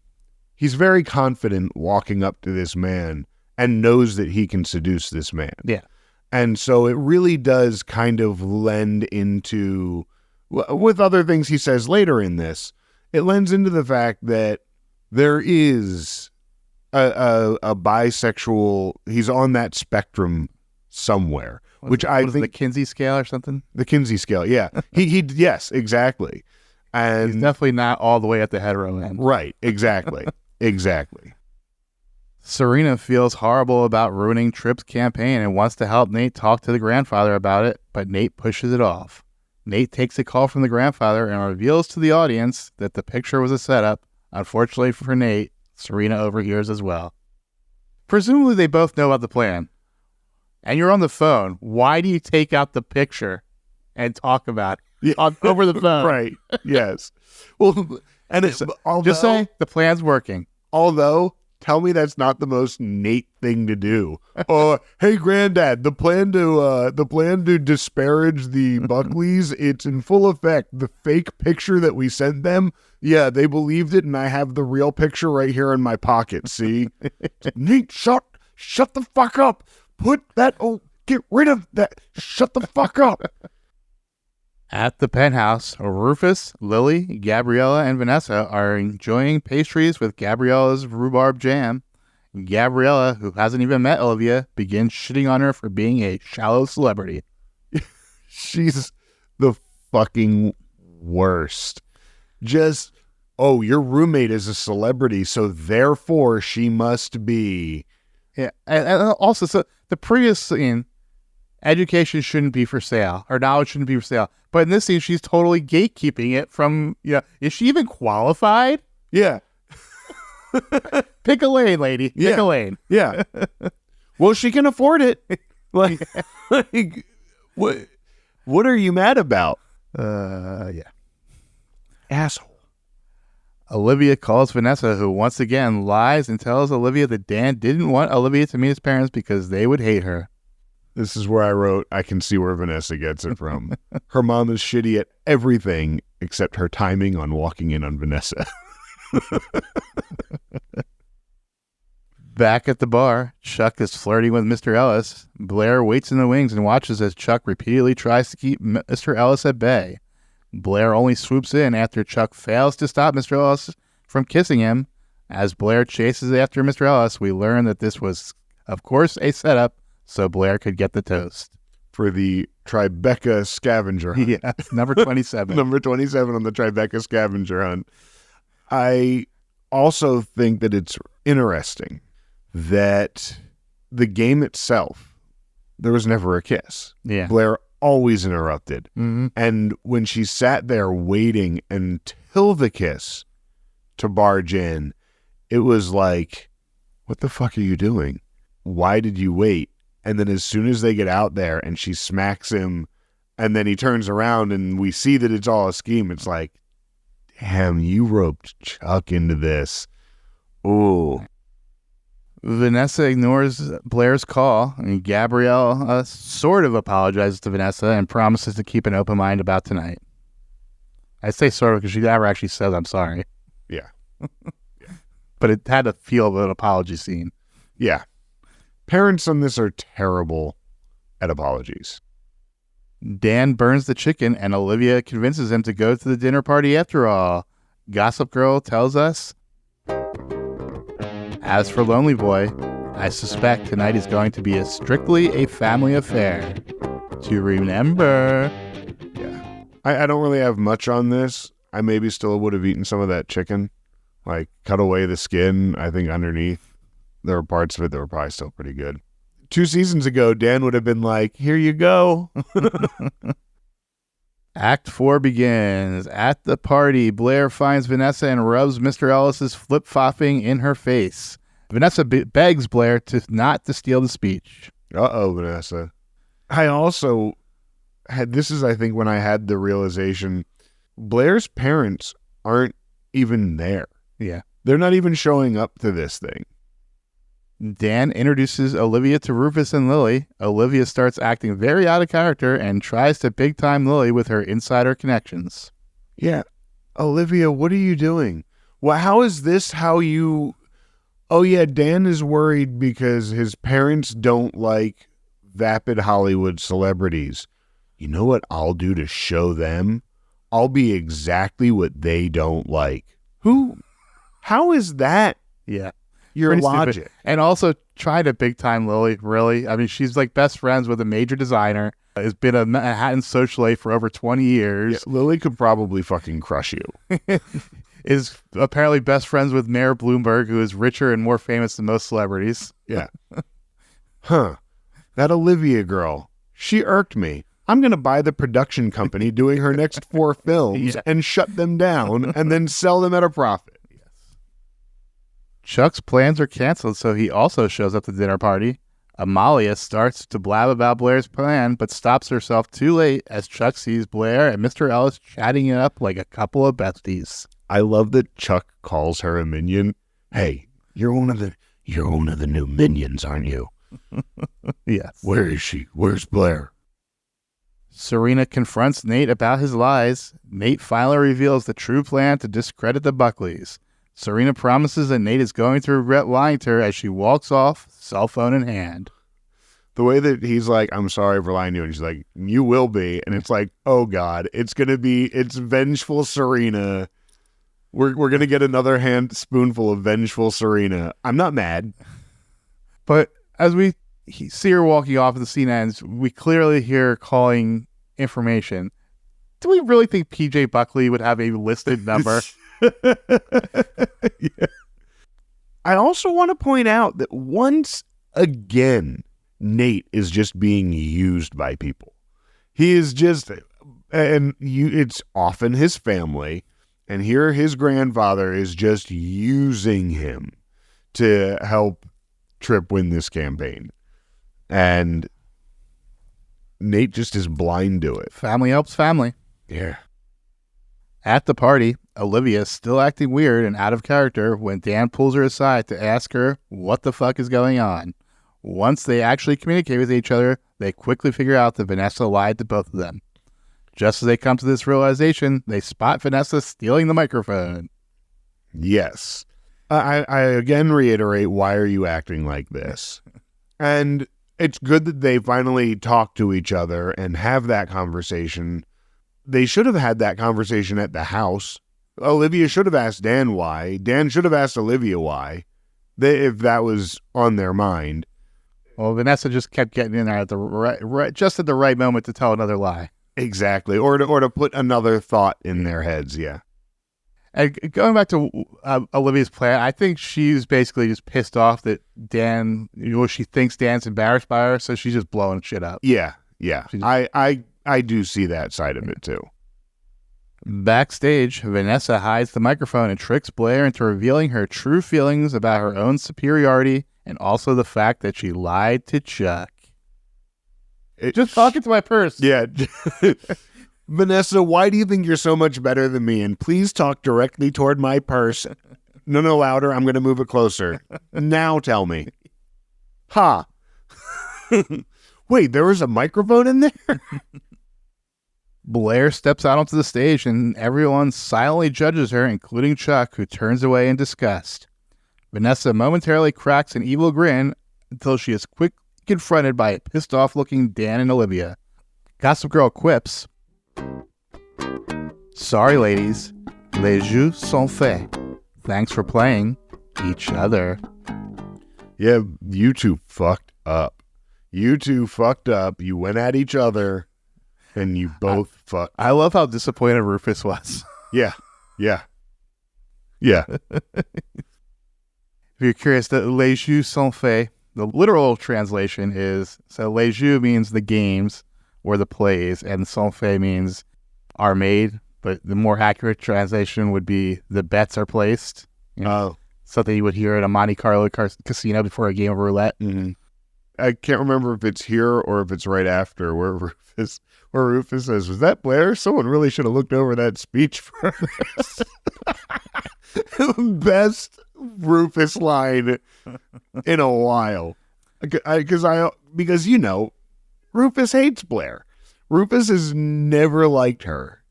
Speaker 1: he's very confident walking up to this man and knows that he can seduce this man.
Speaker 2: Yeah.
Speaker 1: And so it really does kind of lend into, with other things he says later in this, it lends into the fact that there is a bisexual, he's on that spectrum somewhere, which I think
Speaker 2: the Kinsey scale or something.
Speaker 1: The Kinsey scale, yeah. he yes, exactly. And
Speaker 2: he's definitely not all the way at the hetero end.
Speaker 1: Right, exactly. Exactly.
Speaker 2: Serena feels horrible about ruining Tripp's campaign and wants to help Nate talk to the grandfather about it, but Nate pushes it off. Nate takes a call from the grandfather and reveals to the audience that the picture was a setup. Unfortunately for Nate, Serena overhears as well. Presumably they both know about the plan. And you're on the phone. Why do you take out the picture and talk about it over the phone?
Speaker 1: Right. Yes. Well, and it's
Speaker 2: just say the plan's working.
Speaker 1: Although, tell me that's not the most Nate thing to do. Hey, Granddad, the plan to disparage the Buckleys, it's in full effect. The fake picture that we sent them, yeah, they believed it, and I have the real picture right here in my pocket. See, Nate, shut the fuck up. Get rid of that. Shut the fuck up.
Speaker 2: At the penthouse, Rufus, Lily, Gabriella, and Vanessa are enjoying pastries with Gabriella's rhubarb jam. Gabriella, who hasn't even met Olivia, begins shitting on her for being a shallow celebrity.
Speaker 1: She's the fucking worst. Just, your roommate is a celebrity, so therefore she must be.
Speaker 2: Yeah, and also, so the previous scene, education shouldn't be for sale, or knowledge shouldn't be for sale. But in this scene, she's totally gatekeeping it from, is she even qualified?
Speaker 1: Yeah.
Speaker 2: Pick a lane, lady. Pick a lane.
Speaker 1: Yeah. Well, she can afford it. Like what are you mad about?
Speaker 2: Yeah.
Speaker 1: Asshole.
Speaker 2: Olivia calls Vanessa, who once again lies and tells Olivia that Dan didn't want Olivia to meet his parents because they would hate her.
Speaker 1: This is where I wrote, I can see where Vanessa gets it from. Her mom is shitty at everything except her timing on walking in on Vanessa.
Speaker 2: Back at the bar, Chuck is flirting with Mr. Ellis. Blair waits in the wings and watches as Chuck repeatedly tries to keep Mr. Ellis at bay. Blair only swoops in after Chuck fails to stop Mr. Ellis from kissing him. As Blair chases after Mr. Ellis, we learn that this was, of course, a setup so Blair could get the toast.
Speaker 1: For the Tribeca scavenger hunt.
Speaker 2: Yeah, number 27.
Speaker 1: Number 27 on the Tribeca scavenger hunt. I also think that it's interesting that the game itself, there was never a kiss.
Speaker 2: Yeah.
Speaker 1: Blair always interrupted.
Speaker 2: Mm-hmm.
Speaker 1: And when she sat there waiting until the kiss to barge in, it was like, what the fuck are you doing? Why did you wait? And then as soon as they get out there and she smacks him and then he turns around and we see that it's all a scheme, it's like, damn, you roped Chuck into this. Ooh.
Speaker 2: Vanessa ignores Blair's call, and Gabrielle sort of apologizes to Vanessa and promises to keep an open mind about tonight. I say sort of because she never actually says I'm sorry.
Speaker 1: Yeah.
Speaker 2: But it had a feel of an apology scene.
Speaker 1: Yeah. Parents on this are terrible at apologies.
Speaker 2: Dan burns the chicken, and Olivia convinces him to go to the dinner party after all. Gossip Girl tells us, as for Lonely Boy, I suspect tonight is going to be strictly a family affair. To remember.
Speaker 1: Yeah. I don't really have much on this. I maybe still would have eaten some of that chicken. Like, cut away the skin, I think underneath. There were parts of it that were probably still pretty good. 2 seasons ago, Dan would have been like, here you go.
Speaker 2: Act 4 begins. At the party, Blair finds Vanessa and rubs Mr. Ellis's flip-flopping in her face. Vanessa begs Blair not to steal the speech.
Speaker 1: Uh-oh, Vanessa. I also this is, I think, when I had the realization, Blair's parents aren't even there.
Speaker 2: Yeah.
Speaker 1: They're not even showing up to this thing.
Speaker 2: Dan introduces Olivia to Rufus and Lily. Olivia starts acting very out of character and tries to big-time Lily with her insider connections.
Speaker 1: Yeah. Olivia, what are you doing? Well, how is this how you... Oh, yeah, Dan is worried because his parents don't like vapid Hollywood celebrities. You know what I'll do to show them? I'll be exactly what they don't like. Who? How is that?
Speaker 2: Yeah.
Speaker 1: Your
Speaker 2: Pretty
Speaker 1: logic.
Speaker 2: Stupid. And also try to big time Lily, really. I mean, she's like best friends with a major designer, has been a Manhattan socialite for over 20 years.
Speaker 1: Yeah, Lily could probably fucking crush you.
Speaker 2: Is apparently best friends with Mayor Bloomberg, who is richer and more famous than most celebrities.
Speaker 1: Yeah. Huh. That Olivia girl, she irked me. I'm going to buy the production company doing her next 4 films and shut them down and then sell them at a profit.
Speaker 2: Chuck's plans are canceled, so he also shows up to the dinner party. Amalia starts to blab about Blair's plan, but stops herself too late as Chuck sees Blair and Mr. Ellis chatting it up like a couple of besties.
Speaker 1: I love that Chuck calls her a minion. Hey, you're one of the new minions, aren't you?
Speaker 2: Yes.
Speaker 1: Where is she? Where's Blair?
Speaker 2: Serena confronts Nate about his lies. Nate finally reveals the true plan to discredit the Buckleys. Serena promises that Nate is going to regret lying to her as she walks off, cell phone in hand.
Speaker 1: The way that he's like, I'm sorry for lying to you, and she's like, you will be. And it's like, oh God, it's vengeful Serena. We're going to get another spoonful of vengeful Serena. I'm not mad.
Speaker 2: But as we see her walking off and the scene ends, we clearly hear her calling information. Do we really think PJ Buckley would have a listed number?
Speaker 1: Yeah. I also want to point out that once again, Nate is just being used by people. He is just, it's often his family, and here his grandfather is just using him to help Tripp win this campaign. And Nate just is blind to it.
Speaker 2: Family helps family.
Speaker 1: Yeah.
Speaker 2: At the party, Olivia is still acting weird and out of character when Dan pulls her aside to ask her what the fuck is going on. Once they actually communicate with each other, they quickly figure out that Vanessa lied to both of them. Just as they come to this realization, they spot Vanessa stealing the microphone.
Speaker 1: Yes. I again reiterate, why are you acting like this? And it's good that they finally talk to each other and have that conversation. They should have had that conversation at the house. Olivia should have asked Dan why. Dan should have asked Olivia why, if that was on their mind.
Speaker 2: Well, Vanessa just kept getting in there at the just at the right moment to tell another lie.
Speaker 1: Exactly, or to put another thought in their heads. Yeah.
Speaker 2: And going back to Olivia's plan, I think she's basically just pissed off that Dan, she thinks Dan's embarrassed by her, so she's just blowing shit up.
Speaker 1: Yeah. I do see that side of it too.
Speaker 2: Backstage, Vanessa hides the microphone and tricks Blair into revealing her true feelings about her own superiority and also the fact that she lied to Chuck. Just talking to my purse.
Speaker 1: Yeah. Vanessa, why do you think you're so much better than me? And please talk directly toward my purse. No, louder. I'm going to move it closer. Now tell me. Ha. Wait, there was a microphone in there?
Speaker 2: Blair steps out onto the stage and everyone silently judges her, including Chuck, who turns away in disgust. Vanessa momentarily cracks an evil grin until she is quickly confronted by a pissed-off-looking Dan and Olivia. Gossip Girl quips, "Sorry, ladies. Les jeux sont faits. Thanks for playing each other."
Speaker 1: Yeah, you two fucked up. You went at each other, and you both fucked.
Speaker 2: I love how disappointed Rufus was.
Speaker 1: Yeah.
Speaker 2: If you're curious, the les jeux sont faits, the literal translation is, so les jeux means the games or the plays, and sont faits means are made, but the more accurate translation would be the bets are placed. Something you would hear at a Monte Carlo casino before a game of roulette.
Speaker 1: Mm-hmm. I can't remember if it's here or if it's right after where where Rufus says, "Was that Blair? Someone really should have looked over that speech first." Best Rufus line in a while. Because Rufus hates Blair. Rufus has never liked her,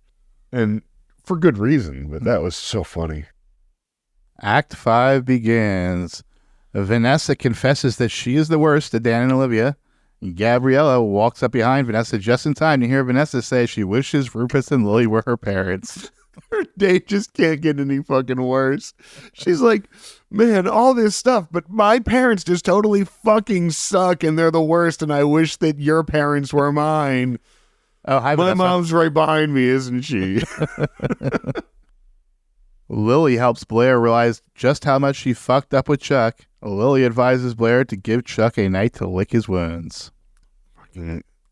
Speaker 1: and for good reason, but that was so funny.
Speaker 2: Act 5 begins. Vanessa confesses that she is the worst to Dan and Olivia. Gabriella walks up behind Vanessa just in time to hear Vanessa say she wishes Rufus and Lily were her parents.
Speaker 1: Her day just can't get any fucking worse. She's like, man, all this stuff, but my parents just totally fucking suck and they're the worst, and I wish that your parents were mine.
Speaker 2: Oh, hi,
Speaker 1: my
Speaker 2: Vanessa.
Speaker 1: mom's right behind me, isn't she?
Speaker 2: Lily helps Blair realize just how much she fucked up with Chuck. Lily advises Blair to give Chuck a night to lick his wounds.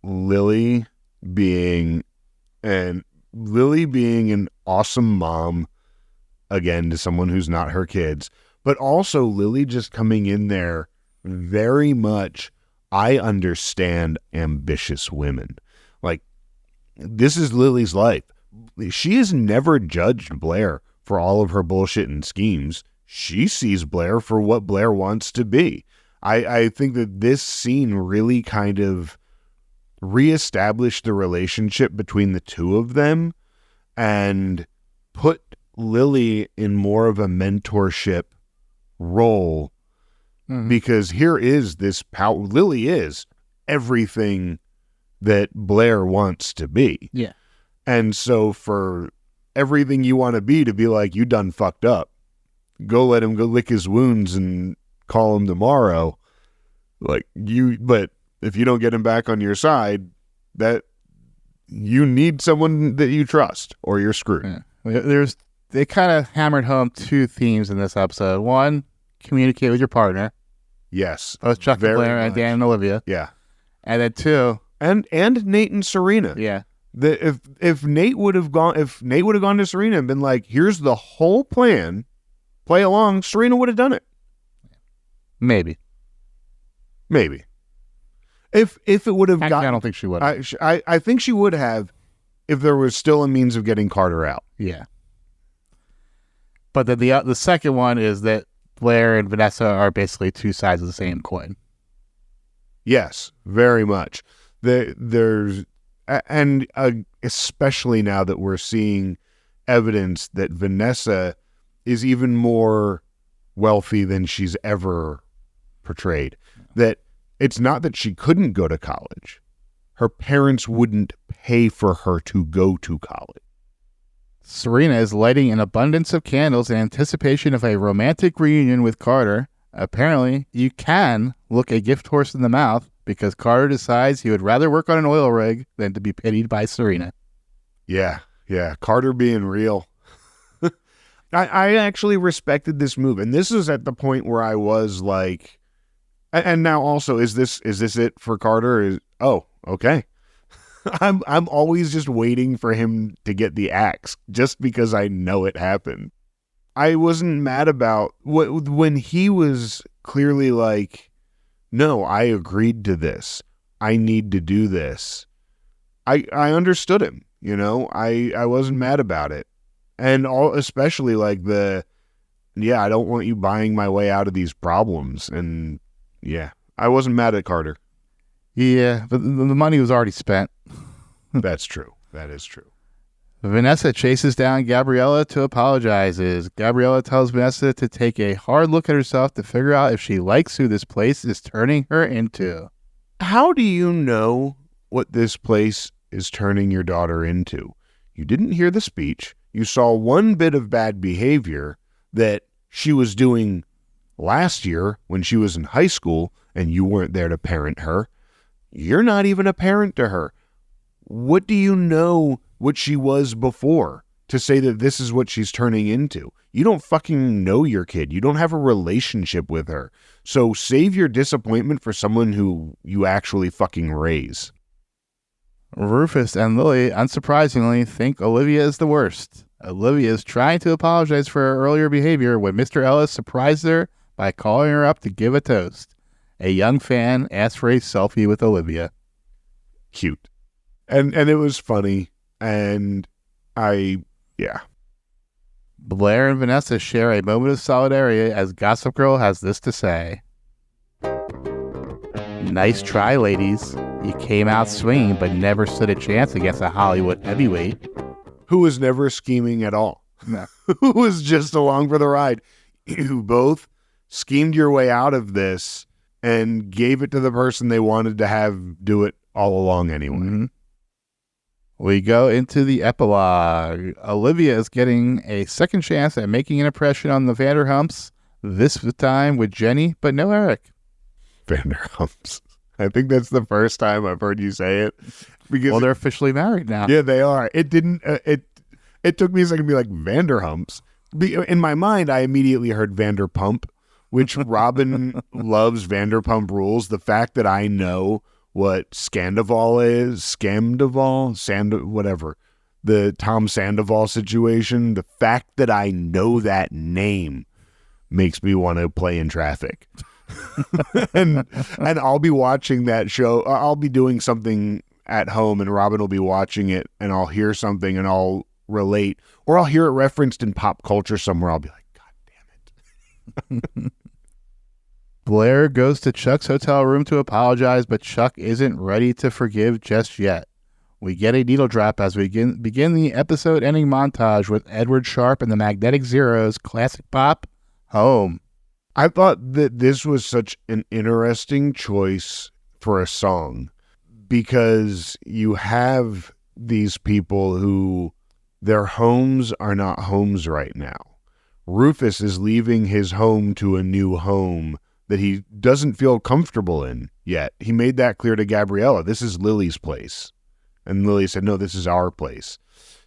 Speaker 1: Lily being an awesome mom, again, to someone who's not her kids, but also Lily just coming in there very much, I understand ambitious women. Like, this is Lily's life. She has never judged Blair for all of her bullshit and schemes. She sees Blair for what Blair wants to be. I think that this scene really kind of reestablished the relationship between the two of them and put Lily in more of a mentorship role, because here is this power. Lily is everything that Blair wants to be.
Speaker 2: Yeah.
Speaker 1: And so for everything you want to be like, you done fucked up, go let him go lick his wounds and call him tomorrow. But if you don't get him back on your side, that you need someone that you trust or you're screwed.
Speaker 2: Yeah. They kind of hammered home two themes in this episode. One, communicate with your partner.
Speaker 1: Yes.
Speaker 2: Both Chuck and Blair and Dan and Olivia.
Speaker 1: Yeah.
Speaker 2: And then two.
Speaker 1: And Nate and Serena.
Speaker 2: Yeah.
Speaker 1: If Nate would have gone to Serena and been like, here's the whole plan, play along, Serena would have done it.
Speaker 2: Maybe.
Speaker 1: If it would have gotten,
Speaker 2: I don't think she would.
Speaker 1: I think she would have, if there was still a means of getting Carter out.
Speaker 2: Yeah. But then the second one is that Blair and Vanessa are basically two sides of the same coin.
Speaker 1: Yes, very much. Especially now that we're seeing evidence that Vanessa is even more wealthy than she's ever portrayed. That it's not that she couldn't go to college. Her parents wouldn't pay for her to go to college.
Speaker 2: Serena is lighting an abundance of candles in anticipation of a romantic reunion with Carter. Apparently, you can look a gift horse in the mouth because Carter decides he would rather work on an oil rig than to be pitied by Serena.
Speaker 1: Yeah. Carter being real. I actually respected this move. And this is at the point where I was like, and now also, is this it for Carter? Okay. I'm always just waiting for him to get the axe just because I know it happened. I wasn't mad about when he was clearly like, no, I agreed to this. I need to do this. I understood him, I wasn't mad about it. And especially like I don't want you buying my way out of these problems. And yeah, I wasn't mad at Carter.
Speaker 2: Yeah, but the money was already spent.
Speaker 1: That's true. That is true.
Speaker 2: Vanessa chases down Gabriella to apologizes. Gabriella tells Vanessa to take a hard look at herself to figure out if she likes who this place is turning her into.
Speaker 1: How do you know what this place is turning your daughter into? You didn't hear the speech. You saw one bit of bad behavior that she was doing last year when she was in high school and you weren't there to parent her. You're not even a parent to her. What do you know what she was before to say that this is what she's turning into? You don't fucking know your kid. You don't have a relationship with her. So save your disappointment for someone who you actually fucking raise.
Speaker 2: Rufus and Lily, unsurprisingly, think Olivia is the worst. Olivia is trying to apologize for her earlier behavior when Mr. Ellis surprised her by calling her up to give a toast. A young fan asked for a selfie with Olivia.
Speaker 1: Cute. And it was funny. And yeah.
Speaker 2: Blair and Vanessa share a moment of solidarity as Gossip Girl has this to say. Nice try, ladies. You came out swinging, but never stood a chance against a Hollywood heavyweight.
Speaker 1: Who was never scheming at all.
Speaker 2: No.
Speaker 1: Who was just along for the ride. You both schemed your way out of this and gave it to the person they wanted to have do it all along anyway.
Speaker 2: Mm-hmm. We go into the epilogue. Olivia is getting a second chance at making an impression on the Vanderhumps, this time with Jenny, but no Eric.
Speaker 1: Vanderhumps. I think that's the first time I've heard you say it.
Speaker 2: Because they're officially married now.
Speaker 1: Yeah, they are. It didn't. It took me a second to be like Vanderhumps. In my mind, I immediately heard Vanderpump, which Robin loves. Vanderpump Rules. The fact that I know what Scandival is, whatever, the Tom Sandoval situation, the fact that I know that name makes me want to play in traffic. and I'll be watching that show. I'll be doing something at home and Robin will be watching it and I'll hear something and I'll relate, or I'll hear it referenced in pop culture somewhere. I'll be like, God damn it.
Speaker 2: Blair goes to Chuck's hotel room to apologize, but Chuck isn't ready to forgive just yet. We get a needle drop as we begin the episode ending montage with Edward Sharpe and the Magnetic Zeros classic pop, Home.
Speaker 1: I thought that this was such an interesting choice for a song because you have these people who their homes are not homes right now. Rufus is leaving his home to a new home that he doesn't feel comfortable in yet. He made that clear to Gabriella. This is Lily's place. And Lily said, no, this is our place.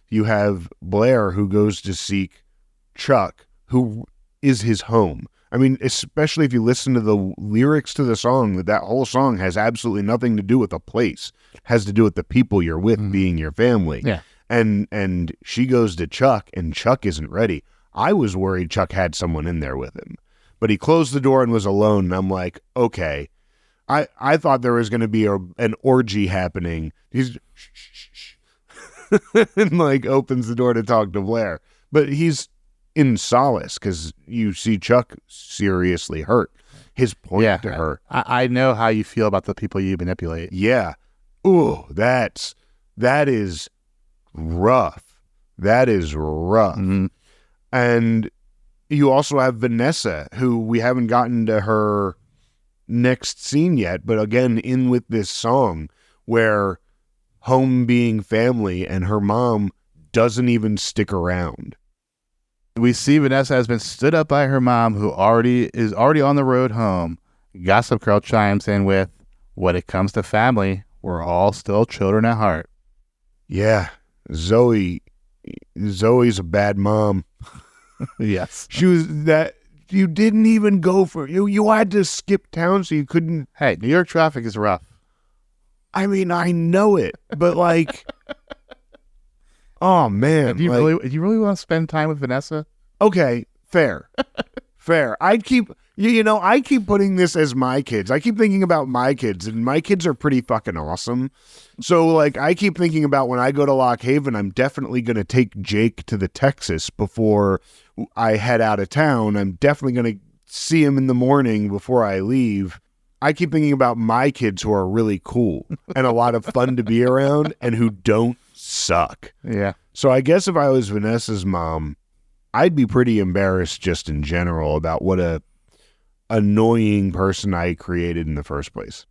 Speaker 1: You have Blair who goes to seek Chuck, who is his home. I mean, especially if you listen to the lyrics to the song, that whole song has absolutely nothing to do with a place. It has to do with the people you're with being your family.
Speaker 2: Yeah.
Speaker 1: And she goes to Chuck, and Chuck isn't ready. I was worried Chuck had someone in there with him. But he closed the door and was alone, and I'm like, okay. I thought there was going to be an orgy happening. He's shh, and like opens the door to talk to Blair. But he's in solace because you see Chuck seriously hurt. His point to her.
Speaker 2: I know how you feel about the people you manipulate.
Speaker 1: Yeah. Ooh, that is rough. That is rough.
Speaker 2: Mm-hmm.
Speaker 1: And you also have Vanessa, who we haven't gotten to her next scene yet, but again, in with this song where home being family and her mom doesn't even stick around.
Speaker 2: We see Vanessa has been stood up by her mom, who is already on the road home. Gossip Girl chimes in with, when it comes to family, we're all still children at heart.
Speaker 1: Yeah, Zoe's a bad mom.
Speaker 2: Yes.
Speaker 1: She was that. You didn't even go for it. You had to skip town so you couldn't.
Speaker 2: Hey, New York traffic is rough.
Speaker 1: I mean, I know it, but like, oh man.
Speaker 2: Do you really want to spend time with Vanessa?
Speaker 1: Okay, fair. I keep putting this as my kids. I keep thinking about my kids, and my kids are pretty fucking awesome. So, like, I keep thinking about when I go to Lock Haven, I'm definitely going to take Jake to the Texas before I head out of town. I'm definitely going to see him in the morning before I leave. I keep thinking about my kids who are really cool and a lot of fun to be around and who don't suck.
Speaker 2: Yeah.
Speaker 1: So I guess if I was Vanessa's mom, I'd be pretty embarrassed just in general about what a annoying person I created in the first place.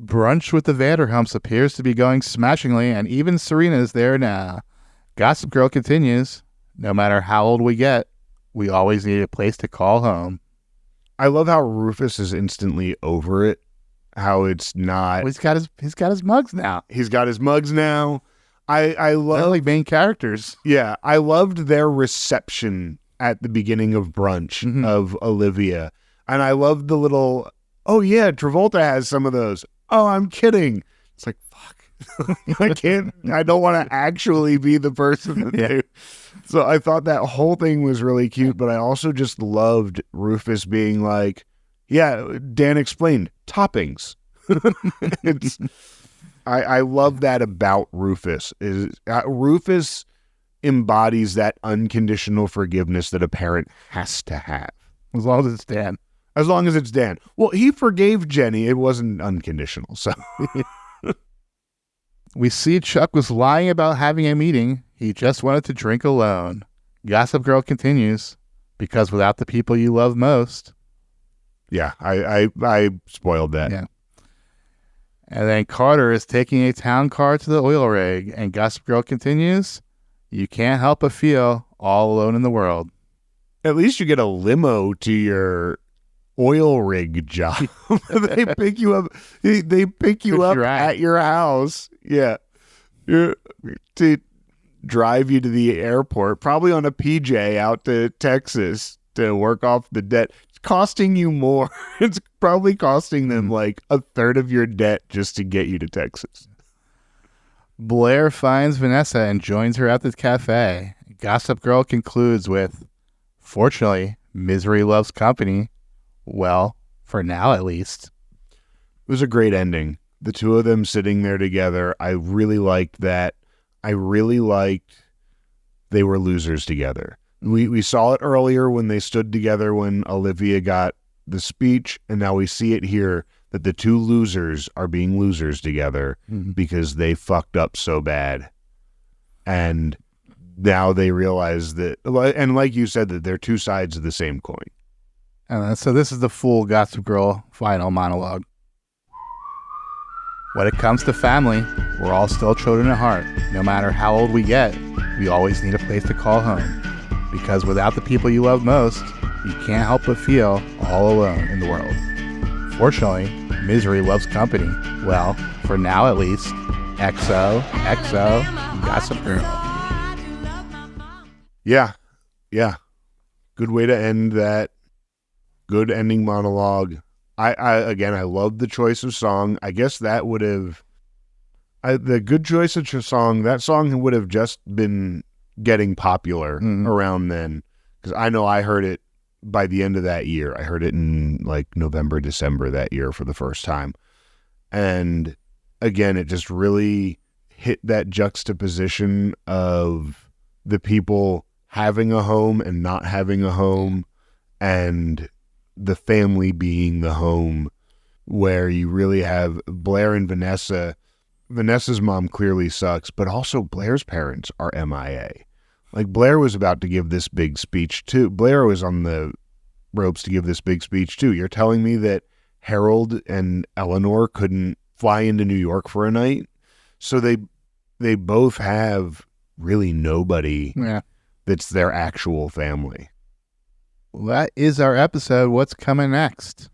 Speaker 2: Brunch with the Vanderhumps appears to be going smashingly, and even Serena is there now. Gossip Girl continues, no matter how old we get, we always need a place to call home.
Speaker 1: I love how Rufus is instantly over it. How it's not.
Speaker 2: Well, he's got his mugs now.
Speaker 1: He's got his mugs now. I love.
Speaker 2: They're like main characters.
Speaker 1: Yeah, I loved their reception at the beginning of Brunch of Olivia, and I loved the little. Oh yeah, Travolta has some of those. Oh, I'm kidding. It's like fuck. I don't want to actually be the person.
Speaker 2: Yeah.
Speaker 1: So I thought that whole thing was really cute, but I also just loved Rufus being like, yeah, Dan explained, toppings. I love that about Rufus. Rufus embodies that unconditional forgiveness that a parent has to have.
Speaker 2: As long as it's Dan.
Speaker 1: As long as it's Dan. Well, he forgave Jenny. It wasn't unconditional, so...
Speaker 2: We see Chuck was lying about having a meeting. He just wanted to drink alone. Gossip Girl continues, because without the people you love most...
Speaker 1: Yeah, I spoiled that.
Speaker 2: Yeah. And then Carter is taking a town car to the oil rig, and Gossip Girl continues, you can't help but feel all alone in the world.
Speaker 1: At least you get a limo to your oil rig job. They pick you up. They pick you up at your house. Yeah, to drive you to the airport, probably on a PJ out to Texas to work off the debt. It's costing you more. It's probably costing them like a third of your debt just to get you to Texas.
Speaker 2: Blair finds Vanessa and joins her at the cafe. Gossip Girl concludes with, fortunately, misery loves company. Well, for now at least.
Speaker 1: It was a great ending. The two of them sitting there together. I really liked that. I really liked they were losers together. We saw it earlier when they stood together when Olivia got the speech, and now we see it here that the two losers are being losers together because they fucked up so bad. And now they realize that, and like you said, that they're two sides of the same coin.
Speaker 2: So this is the full Gossip Girl final monologue. When it comes to family, we're all still children at heart. No matter how old we get, we always need a place to call home. Because without the people you love most, you can't help but feel all alone in the world. Fortunately, misery loves company. Well, for now at least. XOXO Gossip Girl.
Speaker 1: Yeah. Good way to end that. Good ending monologue. I love the choice of song. I guess that would have... the good choice of song, that song would have just been getting popular around then. Because I know I heard it by the end of that year. I heard it in like November, December that year for the first time. And again, it just really hit that juxtaposition of the people having a home and not having a home, and the family being the home, where you really have Blair and Vanessa. Vanessa's mom clearly sucks, but also Blair's parents are MIA. Like, Blair was about to give this big speech too. Blair was on the ropes to give this big speech too. You're telling me that Harold and Eleanor couldn't fly into New York for a night? So they both have really nobody that's their actual family.
Speaker 2: Well, that is our episode. What's coming next?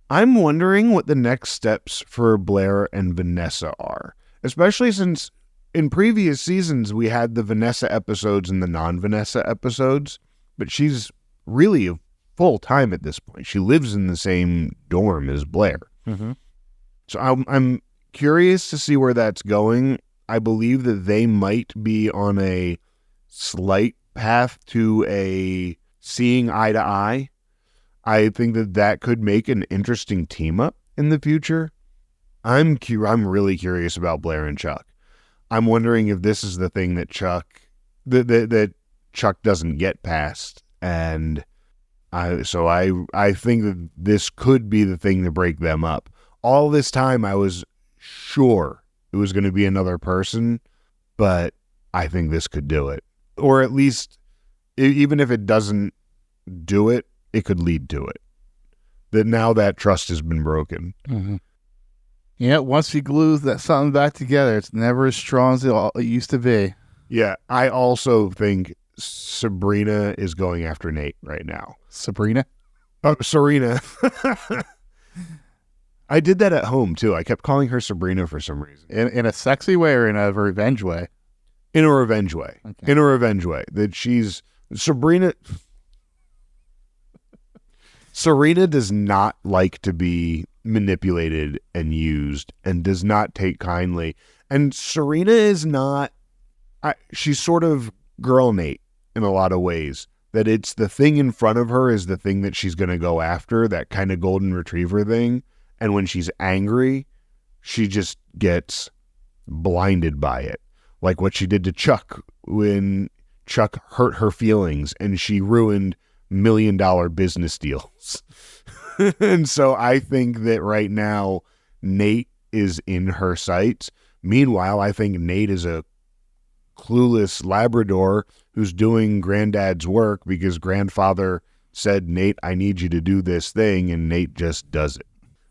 Speaker 1: I'm wondering what the next steps for Blair and Vanessa are, especially since in previous seasons we had the Vanessa episodes and the non-Vanessa episodes, but she's really full-time at this point. She lives in the same dorm as Blair. So I'm curious to see where that's going. I believe that they might be on a slight path to a seeing eye to eye. I think that could make an interesting team up in the future. I'm really curious about Blair and Chuck. I'm wondering if this is the thing that Chuck doesn't get past, and I think that this could be the thing to break them up. All this time I was sure it was going to be another person, but I think this could do it. Or at least, even if it doesn't do it, it could lead to it. That now that trust has been broken.
Speaker 2: Yeah, once you glue something back together, it's never as strong as it used to be.
Speaker 1: Yeah, I also think Sabrina is going after Nate right now.
Speaker 2: Sabrina?
Speaker 1: Oh, Serena. I did that at home, too. I kept calling her Sabrina for some reason.
Speaker 2: In a sexy way or in a revenge way?
Speaker 1: In a revenge way.
Speaker 2: Okay.
Speaker 1: In a revenge way. That she's... Serena does not like to be manipulated and used, and does not take kindly. And Serena is not... she's sort of girl Nate in a lot of ways. That it's the thing in front of her is the thing that she's going to go after, that kind of golden retriever thing. And when she's angry, she just gets blinded by it. Like what she did to Chuck when Chuck hurt her feelings and she ruined $1 million business deals. And so I think that right now Nate is in her sights. Meanwhile, I think Nate is a clueless Labrador who's doing granddad's work because grandfather said, Nate, I need you to do this thing, and Nate just does it,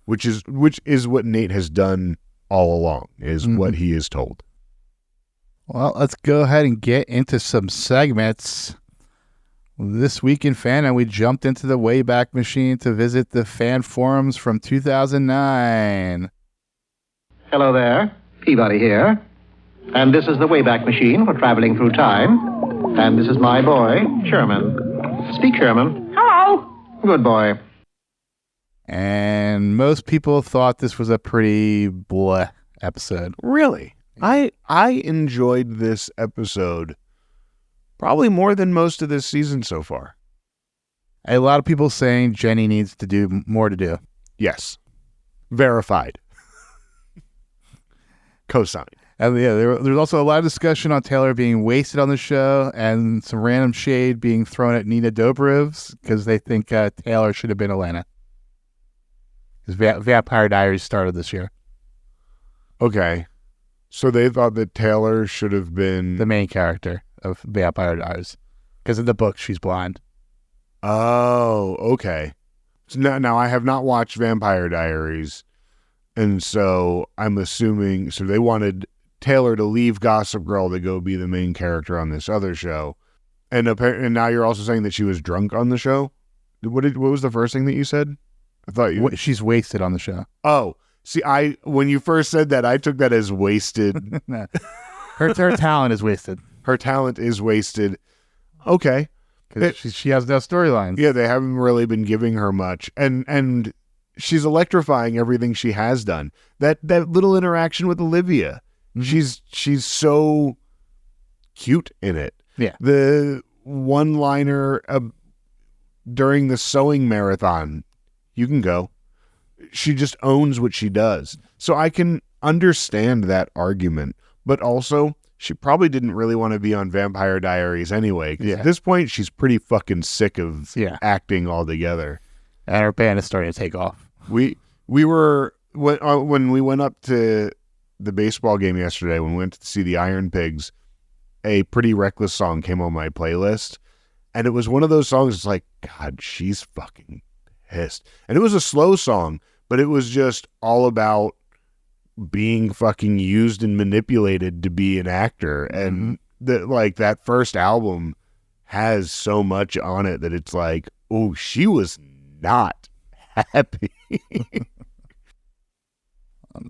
Speaker 1: which is what Nate has done all along, is what he is told.
Speaker 2: Well, let's go ahead and get into some segments. This week in fandom, we jumped into the Wayback Machine to visit the fan forums from 2009.
Speaker 3: Hello there, Peabody here. And this is the Wayback Machine for traveling through time. And this is my boy, Sherman. Speak, Sherman. Hello. Good boy.
Speaker 2: And most people thought this was a pretty bleh episode.
Speaker 1: Really? I enjoyed this episode probably more than most of this season so far.
Speaker 2: A lot of people saying Jenny needs to do more to do.
Speaker 1: Yes. Verified. Cosigned.
Speaker 2: And yeah, there's also a lot of discussion on Taylor being wasted on the show and some random shade being thrown at Nina Dobrev's because they think Taylor should have been Elena. Because Vampire Diaries started this year.
Speaker 1: Okay. So they thought that Taylor should have been
Speaker 2: the main character of Vampire Diaries. Because in the book, she's blonde.
Speaker 1: Oh, okay. So now I have not watched Vampire Diaries. And so I'm assuming, so they wanted Taylor to leave Gossip Girl to go be the main character on this other show. And now you're also saying that she was drunk on the show? What was the first thing that you said? I thought
Speaker 2: she's wasted on the show.
Speaker 1: Oh, see, when you first said that, I took that as wasted.
Speaker 2: Her talent is wasted.
Speaker 1: Her talent is wasted. Okay.
Speaker 2: Because she has no storylines.
Speaker 1: Yeah, they haven't really been giving her much. And she's electrifying everything she has done. That little interaction with Olivia. Mm-hmm. She's so cute in it.
Speaker 2: Yeah.
Speaker 1: The one-liner during the sewing marathon, you can go. She just owns what she does. So I can understand that argument. But also, she probably didn't really want to be on Vampire Diaries anyway. Yeah. At this point, she's pretty fucking sick of acting altogether.
Speaker 2: And her band is starting to take off.
Speaker 1: We were, when we went up to the baseball game yesterday, when we went to see the Iron Pigs, a Pretty Reckless song came on my playlist. And it was one of those songs, it's like, God, she's fucking pissed. And it was a slow song, but it was just all about being fucking used and manipulated to be an actor. And that first album has so much on it that it's like, oh, she was not happy.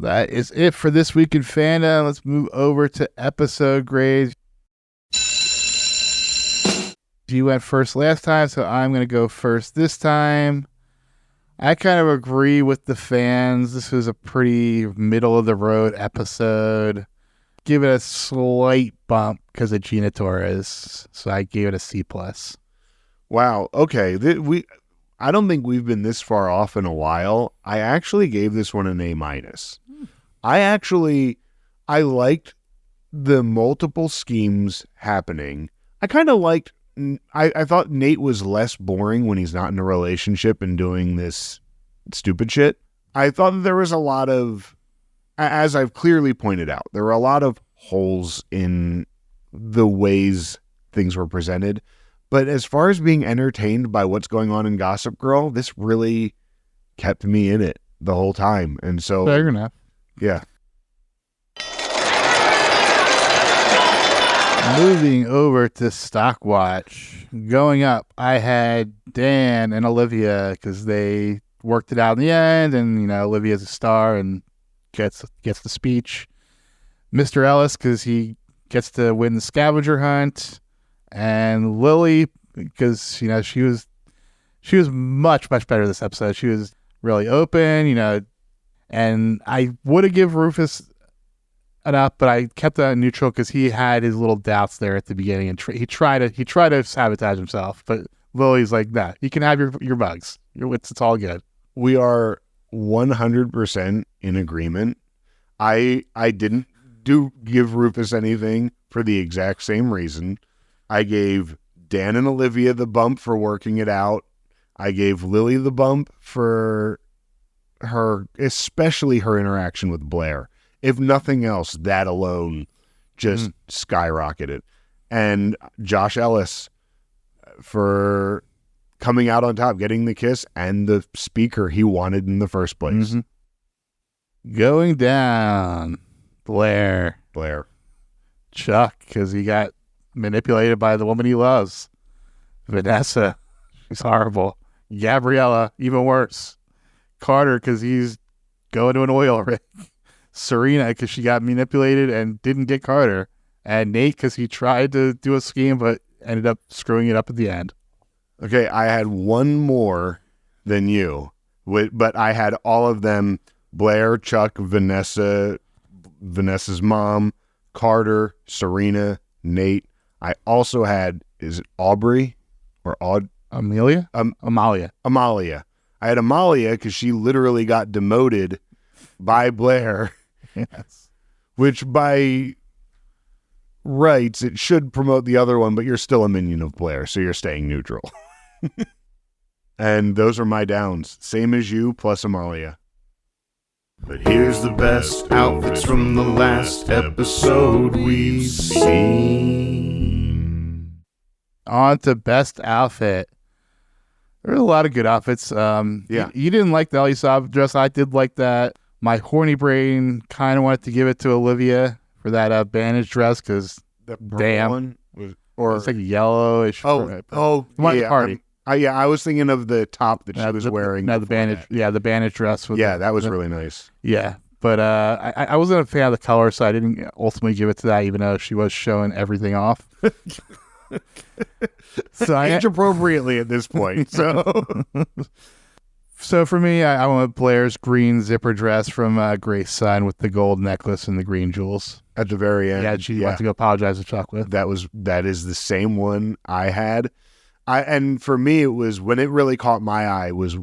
Speaker 2: That is it for this week in fandom. Let's move over to episode grades. You went first last time, so I'm going to go first this time. I kind of agree with the fans. This was a pretty middle-of-the-road episode. Give it a slight bump because of Gina Torres, so I gave it a C+.
Speaker 1: Wow, okay. I don't think we've been this far off in a while. I actually gave this one an A-. I liked the multiple schemes happening. I kind of liked, I thought Nate was less boring when he's not in a relationship and doing this stupid shit. I thought that there was a lot of, as I've clearly pointed out, there were a lot of holes in the ways things were presented. But as far as being entertained by what's going on in Gossip Girl, this really kept me in it the whole time. And so,
Speaker 2: fair enough.
Speaker 1: Yeah.
Speaker 2: Moving over to Stockwatch. Going up, I had Dan and Olivia because they worked it out in the end, and Olivia's a star and gets the speech. Mr. Ellis because he gets to win the scavenger hunt. And Lily, because she was much better this episode. She was really open, and I would have given Rufus an up, but I kept that neutral because he had his little doubts there at the beginning, and he tried to sabotage himself. But Lily's like, nah, you can have your bugs. It's all good.
Speaker 1: We are 100% in agreement. I didn't give Rufus anything for the exact same reason. I gave Dan and Olivia the bump for working it out. I gave Lily the bump for especially her interaction with Blair. If nothing else, that alone just skyrocketed. And Josh Ellis for coming out on top, getting the kiss and the speaker he wanted in the first place.
Speaker 2: Going down, Blair. Chuck, because he got manipulated by the woman he loves. Vanessa, she's horrible. Gabriella, even worse. Carter, because he's going to an oil rig. Serena, because she got manipulated and didn't get Carter. And Nate, because he tried to do a scheme but ended up screwing it up at the end.
Speaker 1: Okay, I had one more than you, but I had all of them: Blair, Chuck, Vanessa's mom, Carter, Serena, Nate. I also had, is it Aubrey or
Speaker 2: Amalia?
Speaker 1: Amalia. I had Amalia because she literally got demoted by Blair.
Speaker 2: Yes.
Speaker 1: Which by rights, it should promote the other one, but you're still a minion of Blair, so you're staying neutral. And those are my downs. Same as you, plus Amalia.
Speaker 4: But here's the best outfits from the last episode we've seen.
Speaker 2: On to best outfit. There were a lot of good outfits.
Speaker 1: Yeah.
Speaker 2: You didn't like the Ellie dress. I did like that. My horny brain kind of wanted to give it to Olivia for that bandage dress because damn,
Speaker 1: one was,
Speaker 2: it's like yellowish.
Speaker 1: Party. I was thinking of the top that she was wearing.
Speaker 2: No, the bandage. That. Yeah, the bandage dress.
Speaker 1: That was really nice.
Speaker 2: Yeah, but I wasn't a fan of the color, so I didn't ultimately give it to that, even though she was showing everything off. So
Speaker 1: age appropriately at this point.
Speaker 2: So for me, I went with Blair's green zipper dress from Grace Sign with the gold necklace and the green jewels
Speaker 1: at the very end.
Speaker 2: Yeah, she went to go apologize to Chuck with.
Speaker 1: That is the same one I had. And for me, it was when it really caught my eye was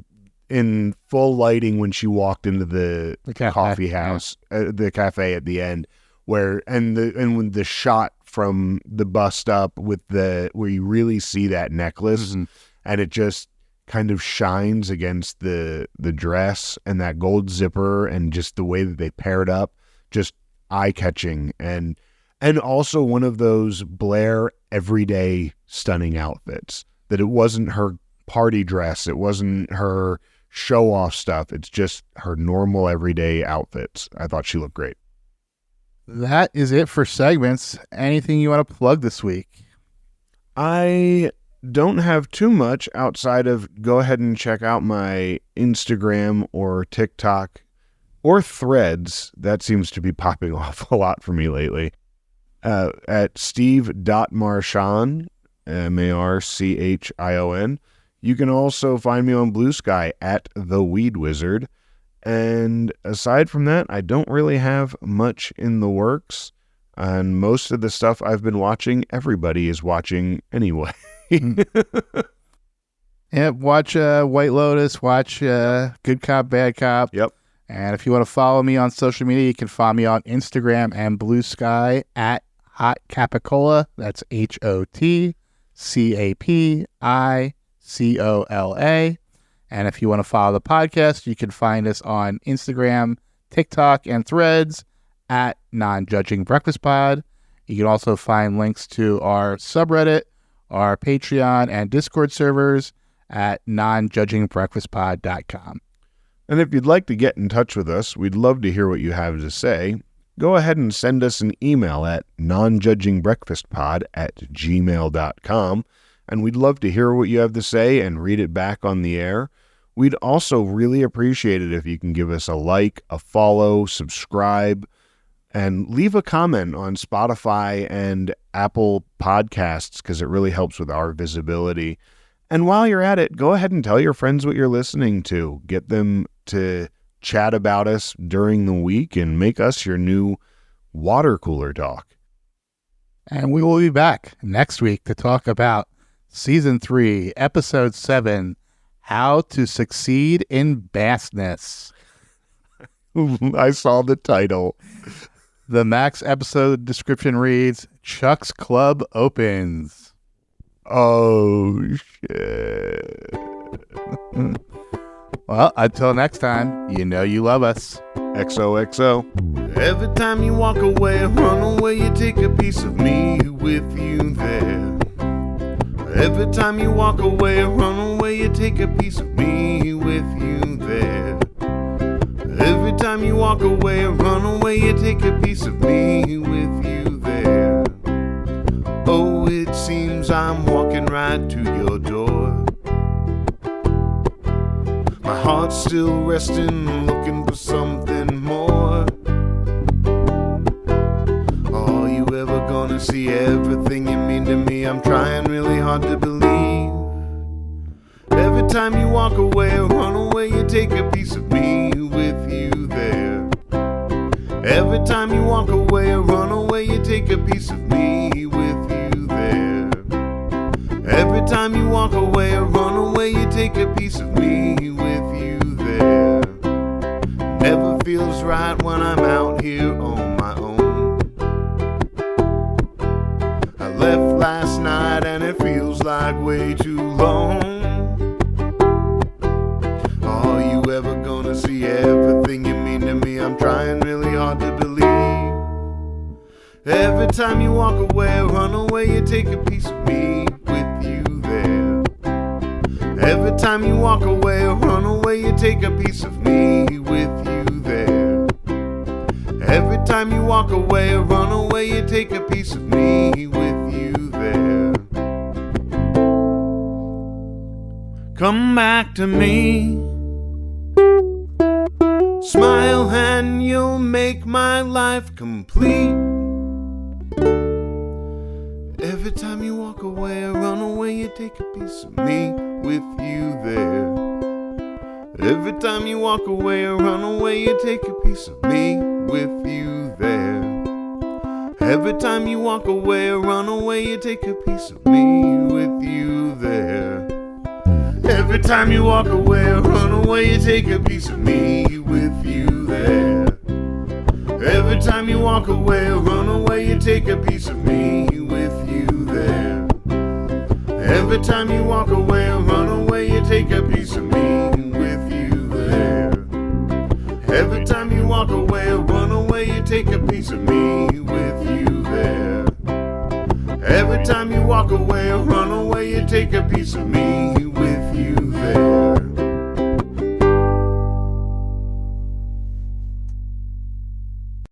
Speaker 1: in full lighting when she walked into the coffee house, the cafe at the end, where when the shot from the bust up with where you really see that necklace, and it just kind of shines against the dress and that gold zipper and just the way that they paired up, just eye-catching and also one of those Blair everyday stunning outfits. That it wasn't her party dress, it wasn't her show-off stuff, it's just her normal everyday outfits. I thought she looked great.
Speaker 2: That is it for segments. Anything you want to plug this week?
Speaker 1: I don't have too much outside of go ahead and check out my Instagram or TikTok or Threads. That seems to be popping off a lot for me lately. At steve.marchon, Marchion. You can also find me on Blue Sky at The Weed Wizard. And aside from that, I don't really have much in the works. And most of the stuff I've been watching, everybody is watching anyway.
Speaker 2: Yeah, watch White Lotus, watch Good Cop, Bad Cop.
Speaker 1: Yep.
Speaker 2: And if you want to follow me on social media, you can find me on Instagram and Blue Sky at Hot Capicola. That's HOTCAPICOLA. And if you want to follow the podcast, you can find us on Instagram, TikTok, and Threads at Non-Judging Breakfast Pod. You can also find links to our subreddit, our Patreon, and Discord servers at nonjudgingbreakfastpod.com.
Speaker 1: And if you'd like to get in touch with us, we'd love to hear what you have to say. Go ahead and send us an email at nonjudgingbreakfastpod@gmail.com. And we'd love to hear what you have to say and read it back on the air. We'd also really appreciate it if you can give us a like, a follow, subscribe, and leave a comment on Spotify and Apple Podcasts because it really helps with our visibility. And while you're at it, go ahead and tell your friends what you're listening to. Get them to chat about us during the week and make us your new water cooler talk.
Speaker 2: And we will be back next week to talk about Season 3, Episode 7, How to Succeed in Bassness.
Speaker 1: I saw the title.
Speaker 2: The Max episode description reads, Chuck's Club opens.
Speaker 1: Oh, shit.
Speaker 2: Well, until next time, you know you love us.
Speaker 1: XOXO.
Speaker 4: Every time you walk away, run away, you take a piece of me with you there. Every time you walk away, run away, you take a piece of me with you there. Every time you walk away, run away, you take a piece of me with you there. Oh, it seems I'm walking right to your door. My heart's still resting, looking for something more. Are you ever gonna see everything you mean to me? I'm trying really hard to believe. Every time you walk away, run away, you take a piece of me with you there. Every time you walk away, run away, you take a piece of me with you there. Every time you walk away, run away, you take a piece of me with you there. Never feels right when I'm out here on my own. I left last night and it feels like way too long. Are you ever gonna see everything you mean to me? I'm trying really hard to believe. Every time you walk away, run away, you take a piece of me with you there. Every time you walk away, run away, you take a piece of me with you there. Every time you walk away, run away, you take a piece of me with you there. Come back to me. Smile and you'll make my life complete. Every time you walk away, run away, you take a piece of me with you there. Every time you walk away, run away, you take a piece of me with you there. Every time you walk away, run away, you take a piece of me with you there. Every time you walk away, run away, you take a piece of me with you there. Every time you walk away, run away, you take a piece of me with you there. Every time you walk away, run away, you take a piece of me with you there. Every time you walk away, run away, you take a piece of me with you there. Every time you walk away, run away, you take a piece of me with you